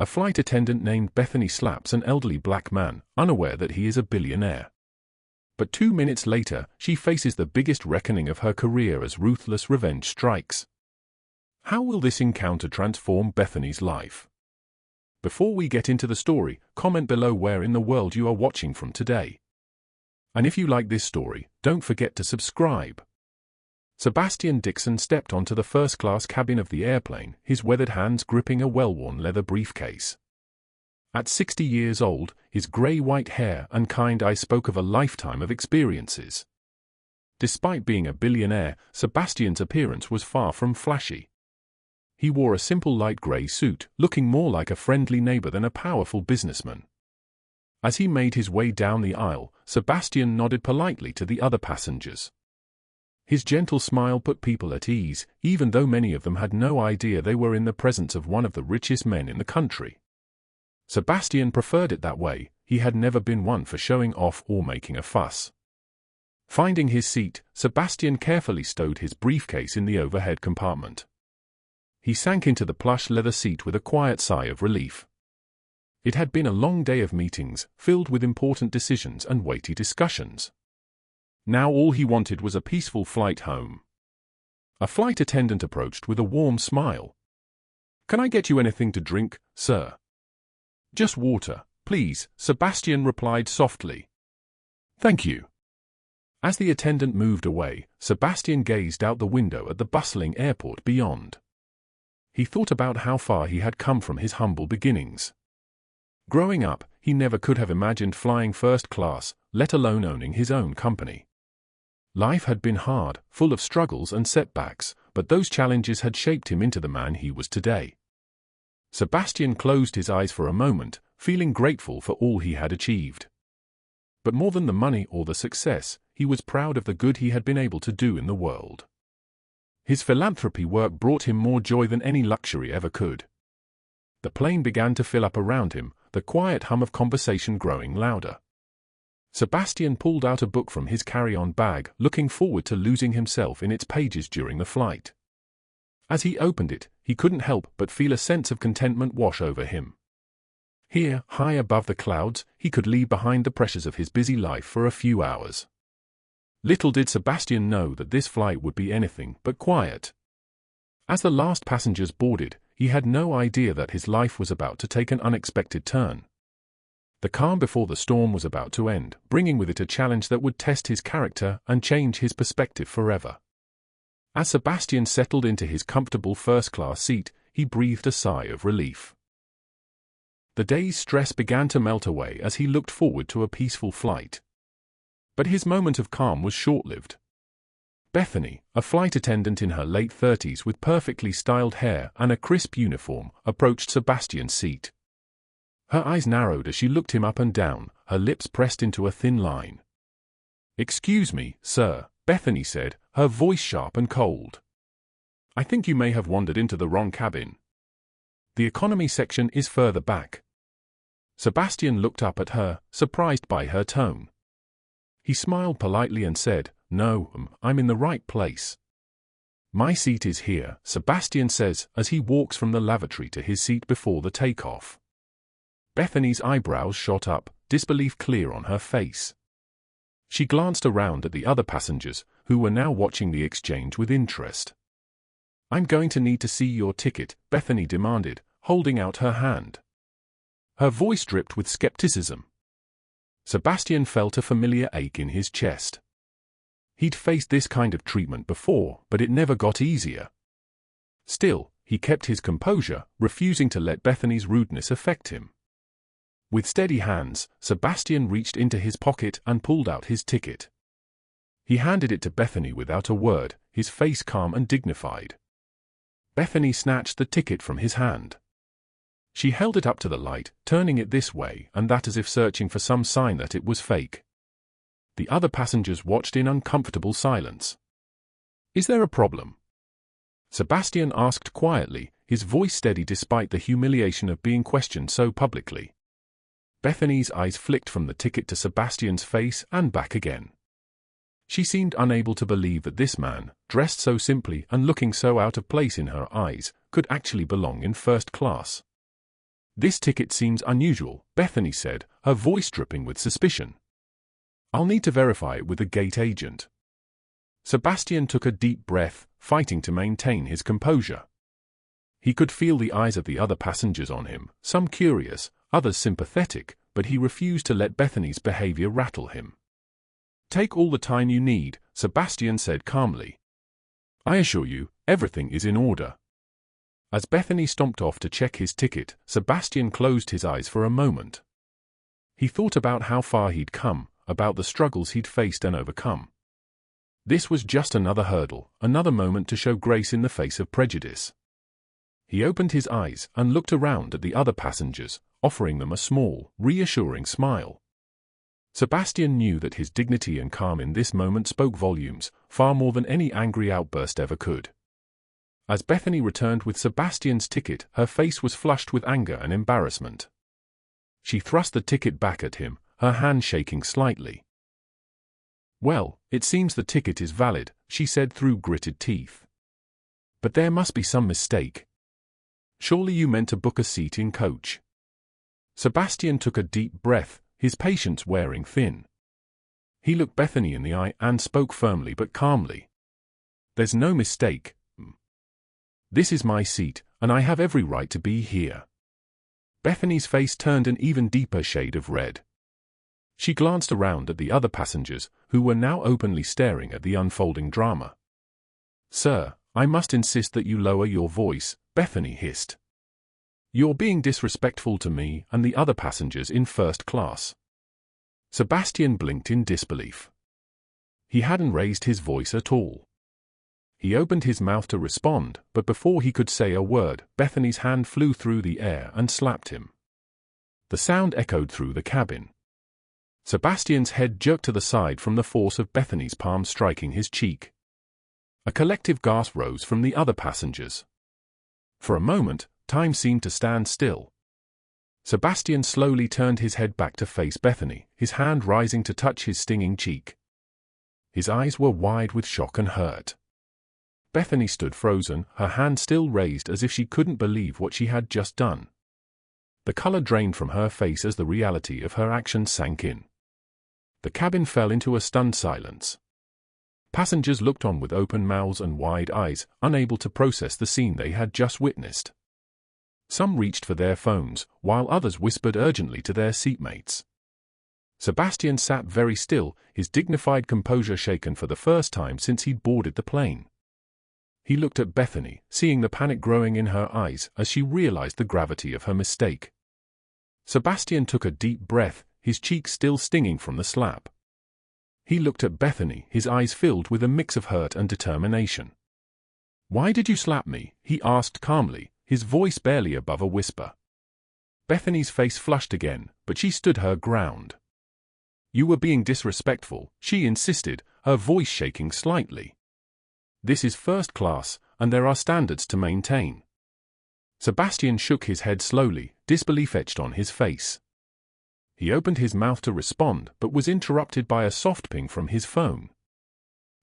A flight attendant named Bethany slaps an elderly black man, unaware that he is a billionaire. But 2 minutes later, she faces the biggest reckoning of her career as ruthless revenge strikes. How will this encounter transform Bethany's life? Before we get into the story, comment below where in the world you are watching from today. And if you like this story, don't forget to subscribe. Sebastian Dixon stepped onto the first-class cabin of the airplane, his weathered hands gripping a well-worn leather briefcase. At 60 years old, his grey-white hair and kind eyes spoke of a lifetime of experiences. Despite being a billionaire, Sebastian's appearance was far from flashy. He wore a simple light grey suit, looking more like a friendly neighbor than a powerful businessman. As he made his way down the aisle, Sebastian nodded politely to the other passengers. His gentle smile put people at ease, even though many of them had no idea they were in the presence of one of the richest men in the country. Sebastian preferred it that way. He had never been one for showing off or making a fuss. Finding his seat, Sebastian carefully stowed his briefcase in the overhead compartment. He sank into the plush leather seat with a quiet sigh of relief. It had been a long day of meetings, filled with important decisions and weighty discussions. Now all he wanted was a peaceful flight home. A flight attendant approached with a warm smile. "Can I get you anything to drink, sir?" "Just water, please," Sebastian replied softly. "Thank you." As the attendant moved away, Sebastian gazed out the window at the bustling airport beyond. He thought about how far he had come from his humble beginnings. Growing up, he never could have imagined flying first class, let alone owning his own company. Life had been hard, full of struggles and setbacks, but those challenges had shaped him into the man he was today. Sebastian closed his eyes for a moment, feeling grateful for all he had achieved. But more than the money or the success, he was proud of the good he had been able to do in the world. His philanthropy work brought him more joy than any luxury ever could. The plane began to fill up around him, the quiet hum of conversation growing louder. Sebastian pulled out a book from his carry-on bag, looking forward to losing himself in its pages during the flight. As he opened it, he couldn't help but feel a sense of contentment wash over him. Here, high above the clouds, he could leave behind the pressures of his busy life for a few hours. Little did Sebastian know that this flight would be anything but quiet. As the last passengers boarded, he had no idea that his life was about to take an unexpected turn. The calm before the storm was about to end, bringing with it a challenge that would test his character and change his perspective forever. As Sebastian settled into his comfortable first-class seat, he breathed a sigh of relief. The day's stress began to melt away as he looked forward to a peaceful flight. But his moment of calm was short-lived. Bethany, a flight attendant in her late 30s with perfectly styled hair and a crisp uniform, approached Sebastian's seat. Her eyes narrowed as she looked him up and down, her lips pressed into a thin line. "Excuse me, sir," Bethany said, her voice sharp and cold. "I think you may have wandered into the wrong cabin. The economy section is further back." Sebastian looked up at her, surprised by her tone. He smiled politely and said, "No, I'm in the right place." "My seat is here," Sebastian says, as he walks from the lavatory to his seat before the takeoff. Bethany's eyebrows shot up, disbelief clear on her face. She glanced around at the other passengers, who were now watching the exchange with interest. "I'm going to need to see your ticket," Bethany demanded, holding out her hand. Her voice dripped with skepticism. Sebastian felt a familiar ache in his chest. He'd faced this kind of treatment before, but it never got easier. Still, he kept his composure, refusing to let Bethany's rudeness affect him. With steady hands, Sebastian reached into his pocket and pulled out his ticket. He handed it to Bethany without a word, his face calm and dignified. Bethany snatched the ticket from his hand. She held it up to the light, turning it this way and that as if searching for some sign that it was fake. The other passengers watched in uncomfortable silence. "Is there a problem?" Sebastian asked quietly, his voice steady despite the humiliation of being questioned so publicly. Bethany's eyes flicked from the ticket to Sebastian's face and back again. She seemed unable to believe that this man, dressed so simply and looking so out of place in her eyes, could actually belong in first class. "This ticket seems unusual," Bethany said, her voice dripping with suspicion. "I'll need to verify it with the gate agent." Sebastian took a deep breath, fighting to maintain his composure. He could feel the eyes of the other passengers on him, some curious, others sympathetic, but he refused to let Bethany's behavior rattle him. "Take all the time you need," Sebastian said calmly. "I assure you, everything is in order." As Bethany stomped off to check his ticket, Sebastian closed his eyes for a moment. He thought about how far he'd come, about the struggles he'd faced and overcome. This was just another hurdle, another moment to show grace in the face of prejudice. He opened his eyes and looked around at the other passengers, offering them a small, reassuring smile. Sebastian knew that his dignity and calm in this moment spoke volumes, far more than any angry outburst ever could. As Bethany returned with Sebastian's ticket, her face was flushed with anger and embarrassment. She thrust the ticket back at him, her hand shaking slightly. "Well, it seems the ticket is valid," she said through gritted teeth. "But there must be some mistake. Surely you meant to book a seat in coach." Sebastian took a deep breath, his patience wearing thin. He looked Bethany in the eye and spoke firmly but calmly. "There's no mistake. This is my seat, and I have every right to be here." Bethany's face turned an even deeper shade of red. She glanced around at the other passengers, who were now openly staring at the unfolding drama. "Sir, I must insist that you lower your voice," Bethany hissed. "You're being disrespectful to me and the other passengers in first class." Sebastian blinked in disbelief. He hadn't raised his voice at all. He opened his mouth to respond, but before he could say a word, Bethany's hand flew through the air and slapped him. The sound echoed through the cabin. Sebastian's head jerked to the side from the force of Bethany's palm striking his cheek. A collective gasp rose from the other passengers. For a moment, time seemed to stand still. Sebastian slowly turned his head back to face Bethany, his hand rising to touch his stinging cheek. His eyes were wide with shock and hurt. Bethany stood frozen, her hand still raised as if she couldn't believe what she had just done. The color drained from her face as the reality of her actions sank in. The cabin fell into a stunned silence. Passengers looked on with open mouths and wide eyes, unable to process the scene they had just witnessed. Some reached for their phones, while others whispered urgently to their seatmates. Sebastian sat very still, his dignified composure shaken for the first time since he'd boarded the plane. He looked at Bethany, seeing the panic growing in her eyes as she realized the gravity of her mistake. Sebastian took a deep breath, his cheeks still stinging from the slap. He looked at Bethany, his eyes filled with a mix of hurt and determination. "Why did you slap me?" he asked calmly, his voice barely above a whisper. Bethany's face flushed again, but she stood her ground. "You were being disrespectful," she insisted, her voice shaking slightly. "This is first class, and there are standards to maintain." Sebastian shook his head slowly, disbelief etched on his face. He opened his mouth to respond, but was interrupted by a soft ping from his phone.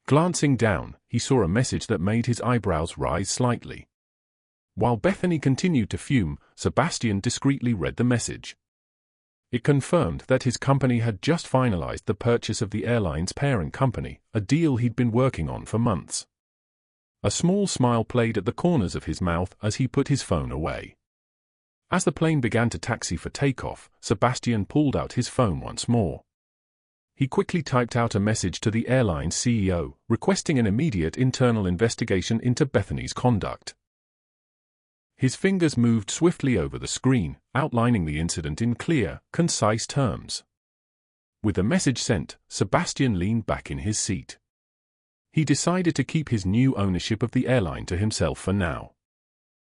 Glancing down, he saw a message that made his eyebrows rise slightly. While Bethany continued to fume, Sebastian discreetly read the message. It confirmed that his company had just finalized the purchase of the airline's parent company, a deal he'd been working on for months. A small smile played at the corners of his mouth as he put his phone away. As the plane began to taxi for takeoff, Sebastian pulled out his phone once more. He quickly typed out a message to the airline's CEO, requesting an immediate internal investigation into Bethany's conduct. His fingers moved swiftly over the screen, outlining the incident in clear, concise terms. With the message sent, Sebastian leaned back in his seat. He decided to keep his new ownership of the airline to himself for now.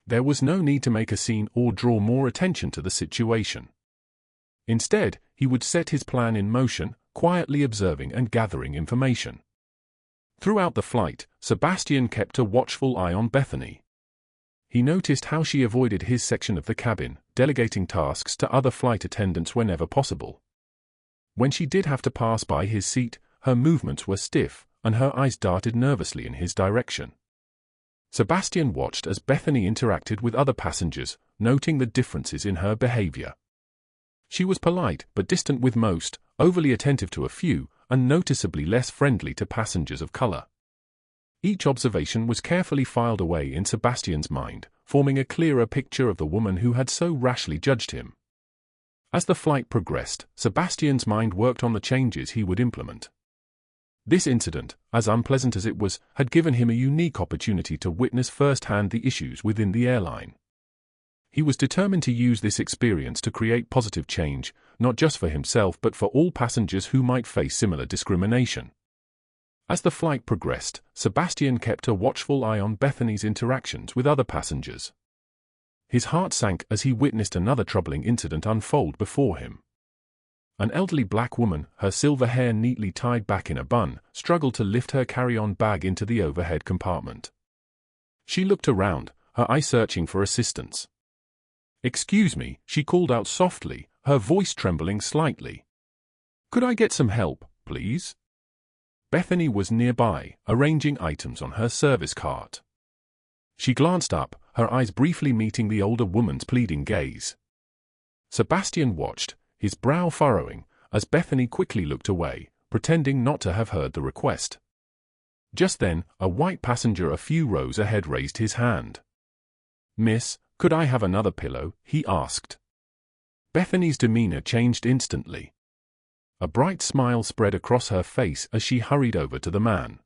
There was no need to make a scene or draw more attention to the situation. Instead, he would set his plan in motion, quietly observing and gathering information. Throughout the flight, Sebastian kept a watchful eye on Bethany. He noticed how she avoided his section of the cabin, delegating tasks to other flight attendants whenever possible. When she did have to pass by his seat, her movements were stiff, and her eyes darted nervously in his direction. Sebastian watched as Bethany interacted with other passengers, noting the differences in her behavior. She was polite but distant with most, overly attentive to a few, and noticeably less friendly to passengers of color. Each observation was carefully filed away in Sebastian's mind, forming a clearer picture of the woman who had so rashly judged him. As the flight progressed, Sebastian's mind worked on the changes he would implement. This incident, as unpleasant as it was, had given him a unique opportunity to witness firsthand the issues within the airline. He was determined to use this experience to create positive change, not just for himself but for all passengers who might face similar discrimination. As the flight progressed, Sebastian kept a watchful eye on Bethany's interactions with other passengers. His heart sank as he witnessed another troubling incident unfold before him. An elderly black woman, her silver hair neatly tied back in a bun, struggled to lift her carry-on bag into the overhead compartment. She looked around, her eye searching for assistance. "Excuse me," she called out softly, her voice trembling slightly. "Could I get some help, please?" Bethany was nearby, arranging items on her service cart. She glanced up, her eyes briefly meeting the older woman's pleading gaze. Sebastian watched, his brow furrowing, as Bethany quickly looked away, pretending not to have heard the request. Just then, a white passenger a few rows ahead raised his hand. "Miss, could I have another pillow?" he asked. Bethany's demeanor changed instantly. A bright smile spread across her face as she hurried over to the man.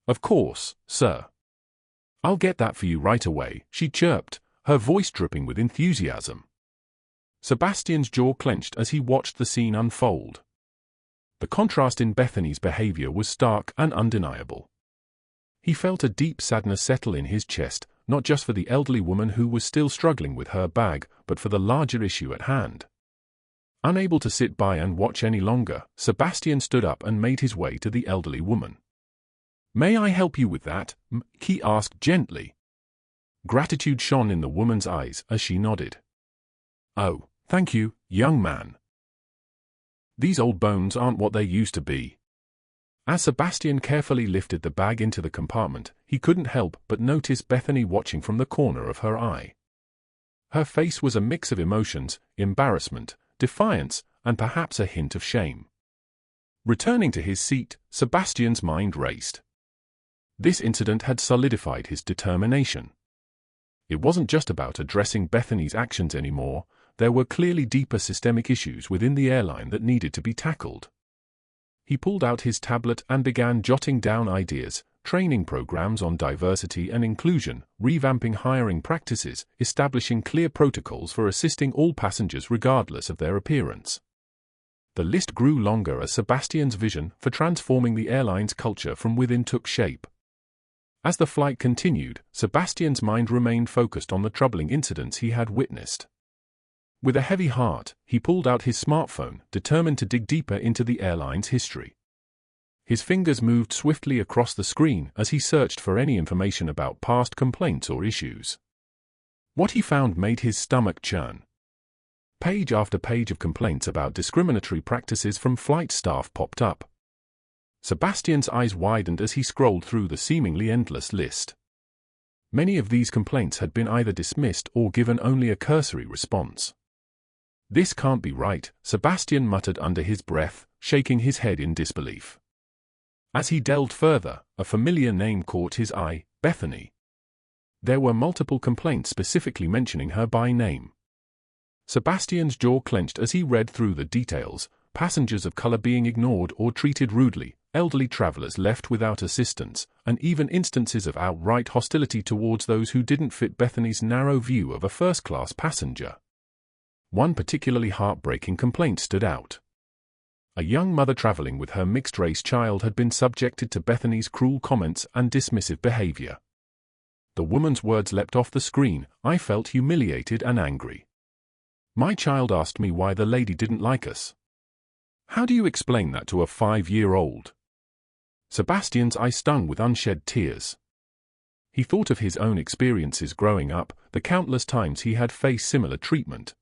"Of course, sir. I'll get that for you right away," she chirped, her voice dripping with enthusiasm. Sebastian's jaw clenched as he watched the scene unfold. The contrast in Bethany's behavior was stark and undeniable. He felt a deep sadness settle in his chest, not just for the elderly woman who was still struggling with her bag, but for the larger issue at hand. Unable to sit by and watch any longer, Sebastian stood up and made his way to the elderly woman. "May I help you with that?" he asked gently. Gratitude shone in the woman's eyes as she nodded. "Oh, thank you, young man. These old bones aren't what they used to be." As Sebastian carefully lifted the bag into the compartment, he couldn't help but notice Bethany watching from the corner of her eye. Her face was a mix of emotions, embarrassment, defiance, and perhaps a hint of shame. Returning to his seat, Sebastian's mind raced. This incident had solidified his determination. It wasn't just about addressing Bethany's actions anymore, there were clearly deeper systemic issues within the airline that needed to be tackled. He pulled out his tablet and began jotting down ideas, training programs on diversity and inclusion, revamping hiring practices, establishing clear protocols for assisting all passengers regardless of their appearance. The list grew longer as Sebastian's vision for transforming the airline's culture from within took shape. As the flight continued, Sebastian's mind remained focused on the troubling incidents he had witnessed. With a heavy heart, he pulled out his smartphone, determined to dig deeper into the airline's history. His fingers moved swiftly across the screen as he searched for any information about past complaints or issues. What he found made his stomach churn. Page after page of complaints about discriminatory practices from flight staff popped up. Sebastian's eyes widened as he scrolled through the seemingly endless list. Many of these complaints had been either dismissed or given only a cursory response. "This can't be right," Sebastian muttered under his breath, shaking his head in disbelief. As he delved further, a familiar name caught his eye: Bethany. There were multiple complaints specifically mentioning her by name. Sebastian's jaw clenched as he read through the details: passengers of color being ignored or treated rudely, elderly travelers left without assistance, and even instances of outright hostility towards those who didn't fit Bethany's narrow view of a first-class passenger. One particularly heartbreaking complaint stood out. A young mother traveling with her mixed-race child had been subjected to Bethany's cruel comments and dismissive behavior. The woman's words leapt off the screen: "I felt humiliated and angry. My child asked me why the lady didn't like us. How do you explain that to a 5-year-old?" Sebastian's eye stung with unshed tears. He thought of his own experiences growing up, the countless times he had faced similar treatment.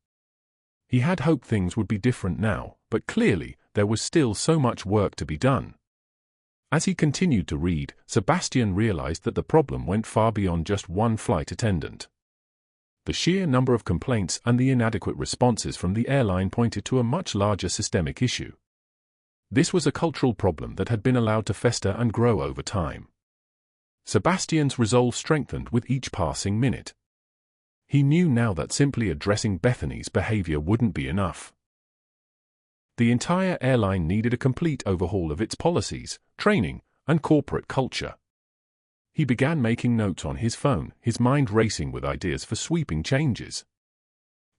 He had hoped things would be different now, but clearly, there was still so much work to be done. As he continued to read, Sebastian realized that the problem went far beyond just one flight attendant. The sheer number of complaints and the inadequate responses from the airline pointed to a much larger systemic issue. This was a cultural problem that had been allowed to fester and grow over time. Sebastian's resolve strengthened with each passing minute. He knew now that simply addressing Bethany's behavior wouldn't be enough. The entire airline needed a complete overhaul of its policies, training, and corporate culture. He began making notes on his phone, his mind racing with ideas for sweeping changes.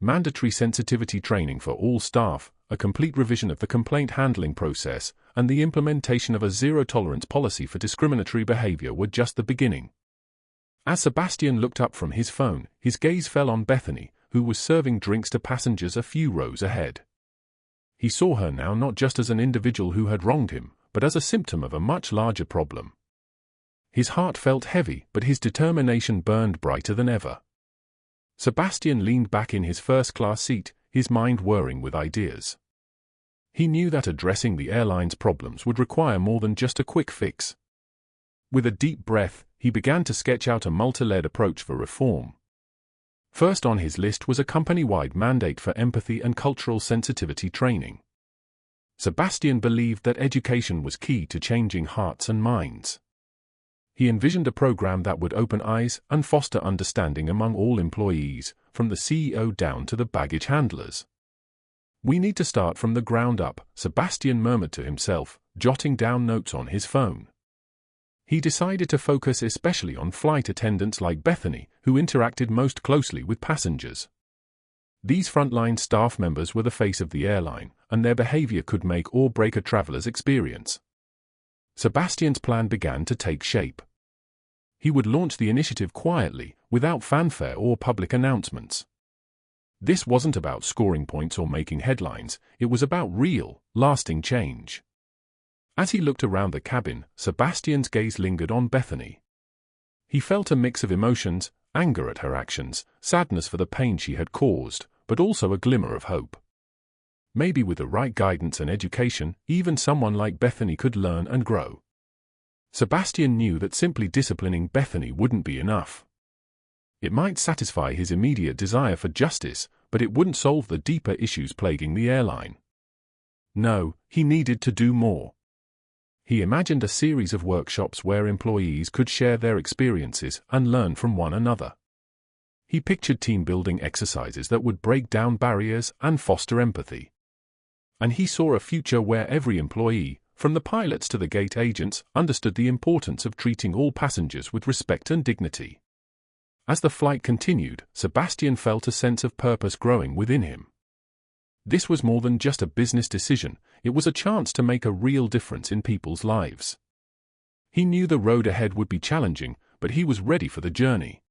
Mandatory sensitivity training for all staff, a complete revision of the complaint handling process, and the implementation of a zero-tolerance policy for discriminatory behavior were just the beginning. As Sebastian looked up from his phone, his gaze fell on Bethany, who was serving drinks to passengers a few rows ahead. He saw her now not just as an individual who had wronged him, but as a symptom of a much larger problem. His heart felt heavy, but his determination burned brighter than ever. Sebastian leaned back in his first-class seat, his mind whirring with ideas. He knew that addressing the airline's problems would require more than just a quick fix. With a deep breath, he began to sketch out a multi-layered approach for reform. First on his list was a company-wide mandate for empathy and cultural sensitivity training. Sebastian believed that education was key to changing hearts and minds. He envisioned a program that would open eyes and foster understanding among all employees, from the CEO down to the baggage handlers. "We need to start from the ground up," Sebastian murmured to himself, jotting down notes on his phone. He decided to focus especially on flight attendants like Bethany, who interacted most closely with passengers. These frontline staff members were the face of the airline, and their behavior could make or break a traveler's experience. Sebastian's plan began to take shape. He would launch the initiative quietly, without fanfare or public announcements. This wasn't about scoring points or making headlines, it was about real, lasting change. As he looked around the cabin, Sebastian's gaze lingered on Bethany. He felt a mix of emotions, anger at her actions, sadness for the pain she had caused, but also a glimmer of hope. Maybe with the right guidance and education, even someone like Bethany could learn and grow. Sebastian knew that simply disciplining Bethany wouldn't be enough. It might satisfy his immediate desire for justice, but it wouldn't solve the deeper issues plaguing the airline. No, he needed to do more. He imagined a series of workshops where employees could share their experiences and learn from one another. He pictured team-building exercises that would break down barriers and foster empathy. And he saw a future where every employee, from the pilots to the gate agents, understood the importance of treating all passengers with respect and dignity. As the flight continued, Sebastian felt a sense of purpose growing within him. This was more than just a business decision, it was a chance to make a real difference in people's lives. He knew the road ahead would be challenging, but he was ready for the journey.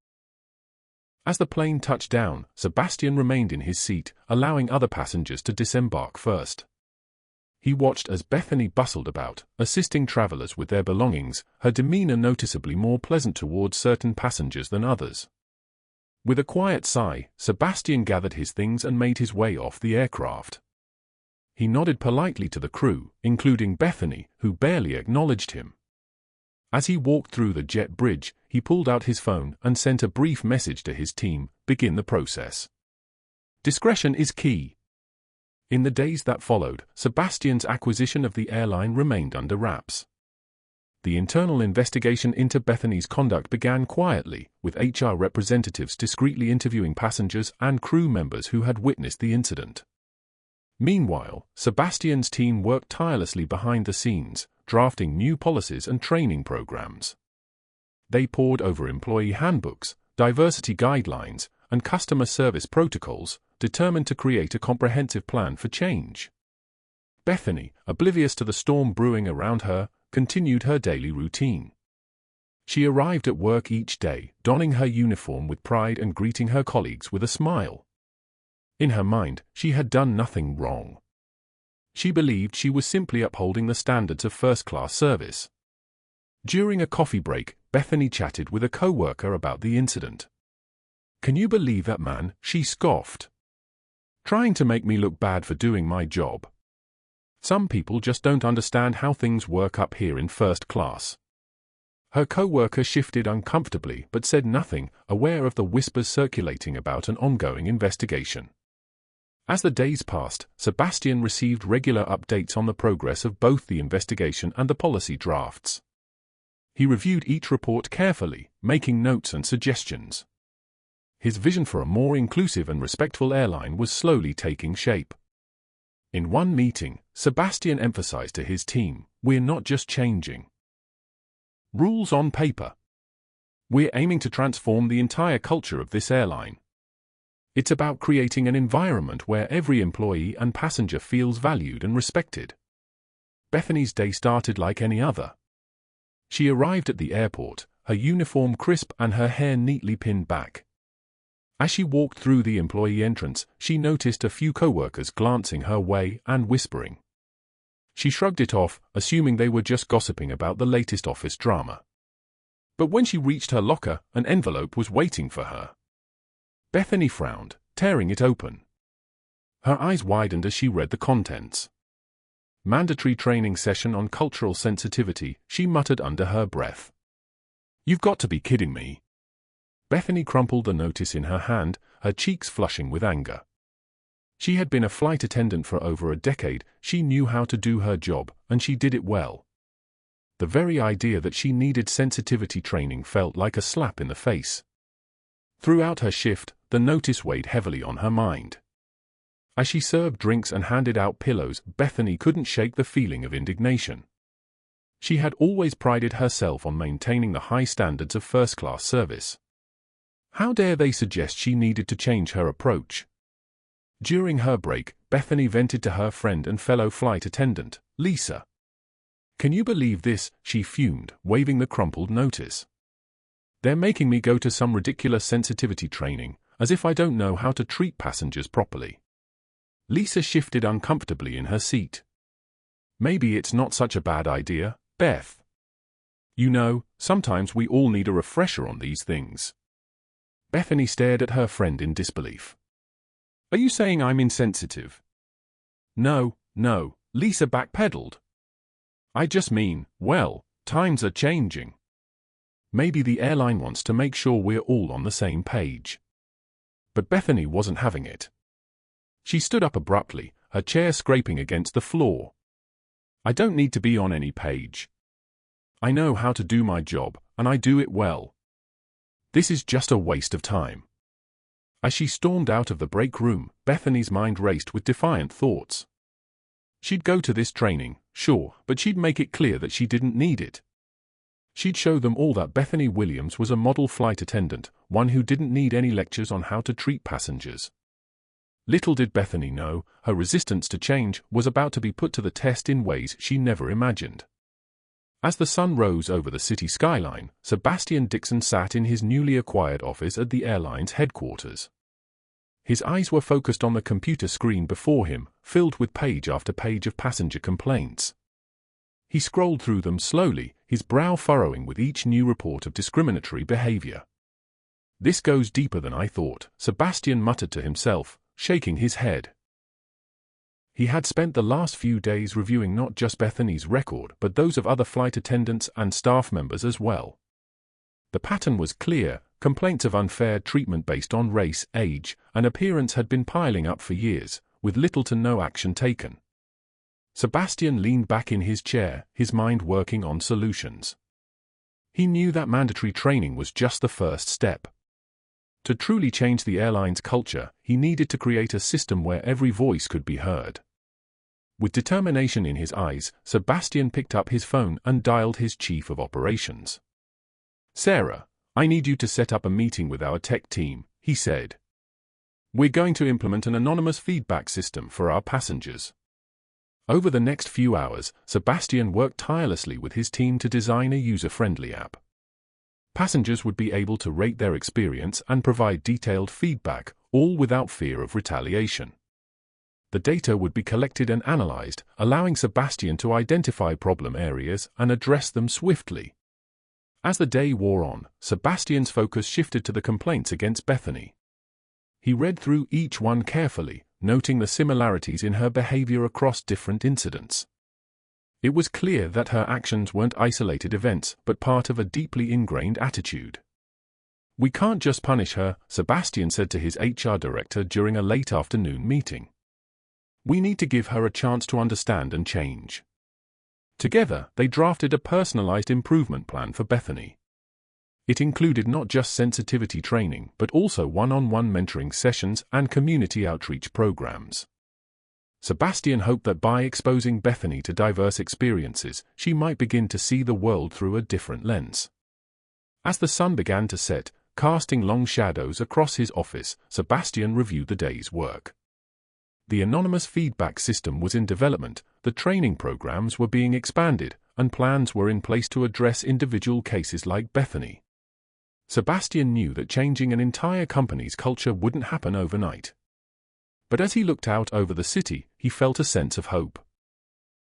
As the plane touched down, Sebastian remained in his seat, allowing other passengers to disembark first. He watched as Bethany bustled about, assisting travelers with their belongings, her demeanor noticeably more pleasant towards certain passengers than others. With a quiet sigh, Sebastian gathered his things and made his way off the aircraft. He nodded politely to the crew, including Bethany, who barely acknowledged him. As he walked through the jet bridge, he pulled out his phone and sent a brief message to his team: "Begin the process. Discretion is key." In the days that followed, Sebastian's acquisition of the airline remained under wraps. The internal investigation into Bethany's conduct began quietly, with HR representatives discreetly interviewing passengers and crew members who had witnessed the incident. Meanwhile, Sebastian's team worked tirelessly behind the scenes, drafting new policies and training programs. They pored over employee handbooks, diversity guidelines, and customer service protocols, determined to create a comprehensive plan for change. Bethany, oblivious to the storm brewing around her, continued her daily routine. She arrived at work each day, donning her uniform with pride and greeting her colleagues with a smile. In her mind, she had done nothing wrong. She believed she was simply upholding the standards of first-class service. During a coffee break, Bethany chatted with a coworker about the incident. "Can you believe that man?" she scoffed. "Trying to make me look bad for doing my job. Some people just don't understand how things work up here in first class." Her co-worker shifted uncomfortably but said nothing, aware of the whispers circulating about an ongoing investigation. As the days passed, Sebastian received regular updates on the progress of both the investigation and the policy drafts. He reviewed each report carefully, making notes and suggestions. His vision for a more inclusive and respectful airline was slowly taking shape. In one meeting, Sebastian emphasized to his team, "We're not just changing rules on paper. We're aiming to transform the entire culture of this airline. It's about creating an environment where every employee and passenger feels valued and respected." Bethany's day started like any other. She arrived at the airport, her uniform crisp and her hair neatly pinned back. As she walked through the employee entrance, she noticed a few coworkers glancing her way and whispering. She shrugged it off, assuming they were just gossiping about the latest office drama. But when she reached her locker, an envelope was waiting for her. Bethany frowned, tearing it open. Her eyes widened as she read the contents. "Mandatory training session on cultural sensitivity," she muttered under her breath. "You've got to be kidding me." Bethany crumpled the notice in her hand, her cheeks flushing with anger. She had been a flight attendant for over a decade, she knew how to do her job, and she did it well. The very idea that she needed sensitivity training felt like a slap in the face. Throughout her shift, the notice weighed heavily on her mind. As she served drinks and handed out pillows, Bethany couldn't shake the feeling of indignation. She had always prided herself on maintaining the high standards of first-class service. How dare they suggest she needed to change her approach? During her break, Bethany vented to her friend and fellow flight attendant, Lisa. "Can you believe this?" she fumed, waving the crumpled notice. "They're making me go to some ridiculous sensitivity training, as if I don't know how to treat passengers properly." Lisa shifted uncomfortably in her seat. "Maybe it's not such a bad idea, Beth. You know, sometimes we all need a refresher on these things." Bethany stared at her friend in disbelief. "Are you saying I'm insensitive?" No, Lisa backpedaled. "I just mean, well, times are changing. Maybe the airline wants to make sure we're all on the same page." But Bethany wasn't having it. She stood up abruptly, her chair scraping against the floor. "I don't need to be on any page. I know how to do my job, and I do it well. This is just a waste of time." As she stormed out of the break room, Bethany's mind raced with defiant thoughts. She'd go to this training, sure, but she'd make it clear that she didn't need it. She'd show them all that Bethany Williams was a model flight attendant, one who didn't need any lectures on how to treat passengers. Little did Bethany know, her resistance to change was about to be put to the test in ways she never imagined. As the sun rose over the city skyline, Sebastian Dixon sat in his newly acquired office at the airline's headquarters. His eyes were focused on the computer screen before him, filled with page after page of passenger complaints. He scrolled through them slowly, his brow furrowing with each new report of discriminatory behavior. "This goes deeper than I thought," Sebastian muttered to himself, shaking his head. He had spent the last few days reviewing not just Bethany's record but those of other flight attendants and staff members as well. The pattern was clear: complaints of unfair treatment based on race, age, and appearance had been piling up for years, with little to no action taken. Sebastian leaned back in his chair, his mind working on solutions. He knew that mandatory training was just the first step. To truly change the airline's culture, he needed to create a system where every voice could be heard. With determination in his eyes, Sebastian picked up his phone and dialed his chief of operations. "Sarah, I need you to set up a meeting with our tech team," he said. "We're going to implement an anonymous feedback system for our passengers." Over the next few hours, Sebastian worked tirelessly with his team to design a user-friendly app. Passengers would be able to rate their experience and provide detailed feedback, all without fear of retaliation. The data would be collected and analyzed, allowing Sebastian to identify problem areas and address them swiftly. As the day wore on, Sebastian's focus shifted to the complaints against Bethany. He read through each one carefully, noting the similarities in her behavior across different incidents. It was clear that her actions weren't isolated events, but part of a deeply ingrained attitude. "We can't just punish her," Sebastian said to his HR director during a late afternoon meeting. "We need to give her a chance to understand and change." Together, they drafted a personalized improvement plan for Bethany. It included not just sensitivity training, but also one-on-one mentoring sessions and community outreach programs. Sebastian hoped that by exposing Bethany to diverse experiences, she might begin to see the world through a different lens. As the sun began to set, casting long shadows across his office, Sebastian reviewed the day's work. The anonymous feedback system was in development, the training programs were being expanded, and plans were in place to address individual cases like Bethany. Sebastian knew that changing an entire company's culture wouldn't happen overnight. But as he looked out over the city, he felt a sense of hope.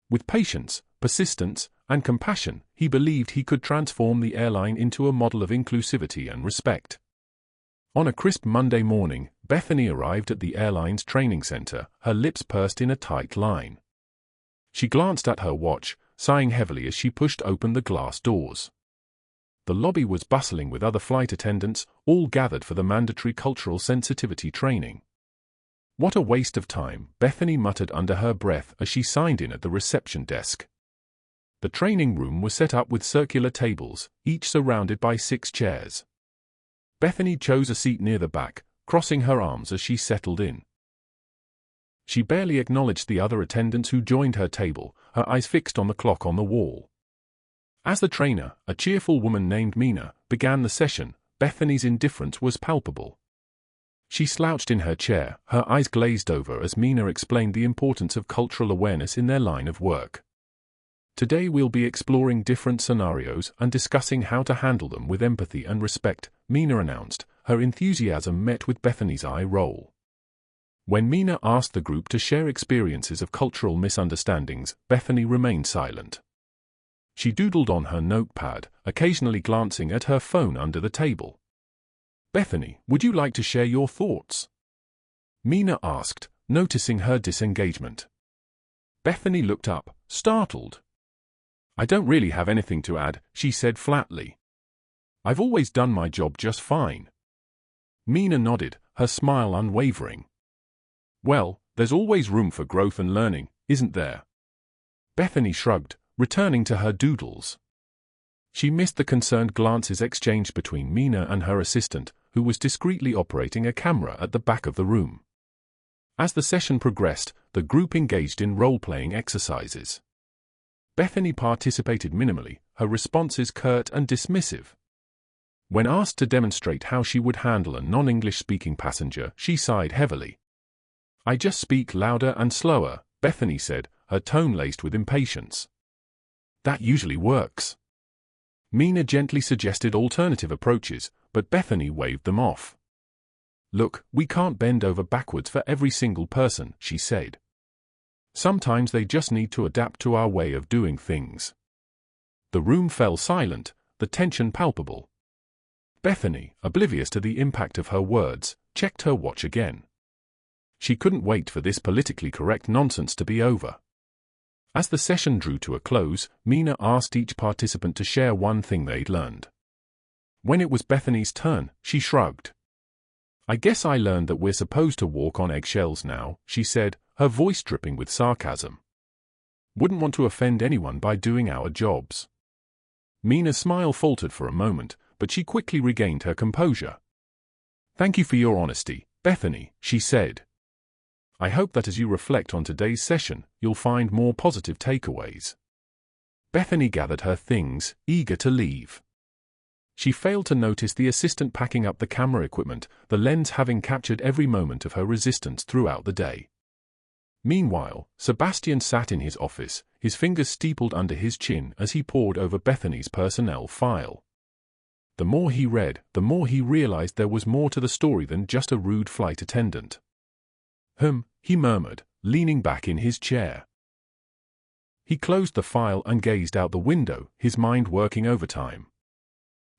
With patience, persistence, and compassion, he believed he could transform the airline into a model of inclusivity and respect. On a crisp Monday morning, Bethany arrived at the airline's training center, her lips pursed in a tight line. She glanced at her watch, sighing heavily as she pushed open the glass doors. The lobby was bustling with other flight attendants, all gathered for the mandatory cultural sensitivity training. "What a waste of time," Bethany muttered under her breath as she signed in at the reception desk. The training room was set up with circular tables, each surrounded by 6 chairs. Bethany chose a seat near the back, crossing her arms as she settled in. She barely acknowledged the other attendants who joined her table, her eyes fixed on the clock on the wall. As the trainer, a cheerful woman named Mina, began the session, Bethany's indifference was palpable. She slouched in her chair, her eyes glazed over as Mina explained the importance of cultural awareness in their line of work. "Today we'll be exploring different scenarios and discussing how to handle them with empathy and respect," Mina announced, her enthusiasm met with Bethany's eye roll. When Mina asked the group to share experiences of cultural misunderstandings, Bethany remained silent. She doodled on her notepad, occasionally glancing at her phone under the table. "Bethany, would you like to share your thoughts?" Mina asked, noticing her disengagement. Bethany looked up, startled. "I don't really have anything to add," she said flatly. "I've always done my job just fine." Mina nodded, her smile unwavering. "Well, there's always room for growth and learning, isn't there?" Bethany shrugged, returning to her doodles. She missed the concerned glances exchanged between Mina and her assistant, who was discreetly operating a camera at the back of the room. As the session progressed, the group engaged in role-playing exercises. Bethany participated minimally, her responses curt and dismissive. When asked to demonstrate how she would handle a non-English speaking passenger, she sighed heavily. "I just speak louder and slower," Bethany said, her tone laced with impatience. "That usually works." Mina gently suggested alternative approaches, but Bethany waved them off. "Look, we can't bend over backwards for every single person," she said. "Sometimes they just need to adapt to our way of doing things." The room fell silent, the tension palpable. Bethany, oblivious to the impact of her words, checked her watch again. She couldn't wait for this politically correct nonsense to be over. As the session drew to a close, Mina asked each participant to share one thing they'd learned. When it was Bethany's turn, she shrugged. "I guess I learned that we're supposed to walk on eggshells now," she said, her voice dripping with sarcasm. "Wouldn't want to offend anyone by doing our jobs." Mina's smile faltered for a moment, but she quickly regained her composure. "Thank you for your honesty, Bethany," she said. "I hope that as you reflect on today's session, you'll find more positive takeaways." Bethany gathered her things, eager to leave. She failed to notice the assistant packing up the camera equipment, the lens having captured every moment of her resistance throughout the day. Meanwhile, Sebastian sat in his office, his fingers steepled under his chin as he pored over Bethany's personnel file. The more he read, the more he realized there was more to the story than just a rude flight attendant. He murmured, leaning back in his chair. He closed the file and gazed out the window, his mind working overtime.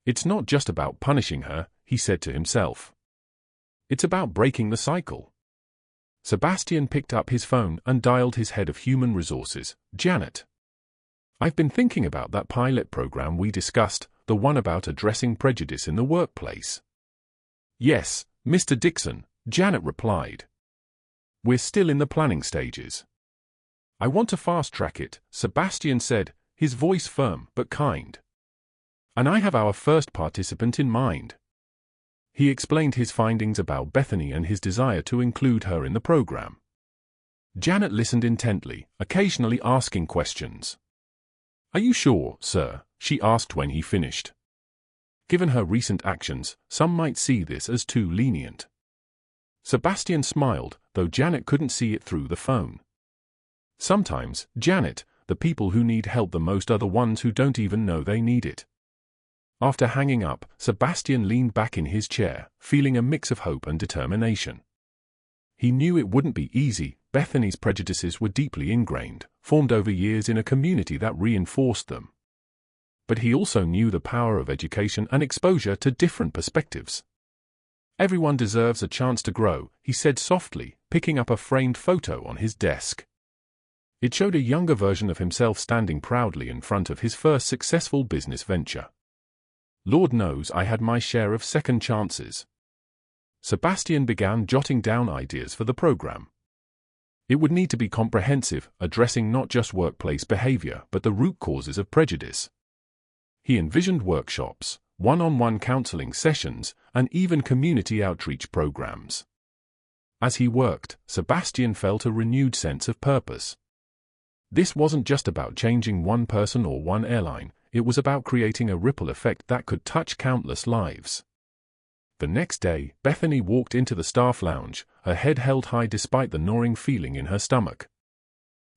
"It's not just about punishing her," he said to himself. "It's about breaking the cycle." Sebastian picked up his phone and dialed his head of human resources, Janet. I've been thinking about that pilot program we discussed, the one about addressing prejudice in the workplace. Yes, Mr. Dixon, Janet replied. We're still in the planning stages. I want to fast-track it, Sebastian said, his voice firm but kind. And I have our first participant in mind. He explained his findings about Bethany and his desire to include her in the program. Janet listened intently, occasionally asking questions. Are you sure, sir? She asked when he finished. Given her recent actions, some might see this as too lenient. Sebastian smiled, though Janet couldn't see it through the phone. Sometimes, Janet, the people who need help the most are the ones who don't even know they need it. After hanging up, Sebastian leaned back in his chair, feeling a mix of hope and determination. He knew it wouldn't be easy. Bethany's prejudices were deeply ingrained, formed over years in a community that reinforced them. But he also knew the power of education and exposure to different perspectives. Everyone deserves a chance to grow, he said softly, picking up a framed photo on his desk. It showed a younger version of himself standing proudly in front of his first successful business venture. Lord knows I had my share of second chances. Sebastian began jotting down ideas for the program. It would need to be comprehensive, addressing not just workplace behavior but the root causes of prejudice. He envisioned workshops, one-on-one counseling sessions, and even community outreach programs. As he worked, Sebastian felt a renewed sense of purpose. This wasn't just about changing one person or one airline, it was about creating a ripple effect that could touch countless lives. The next day, Bethany walked into the staff lounge, her head held high despite the gnawing feeling in her stomach.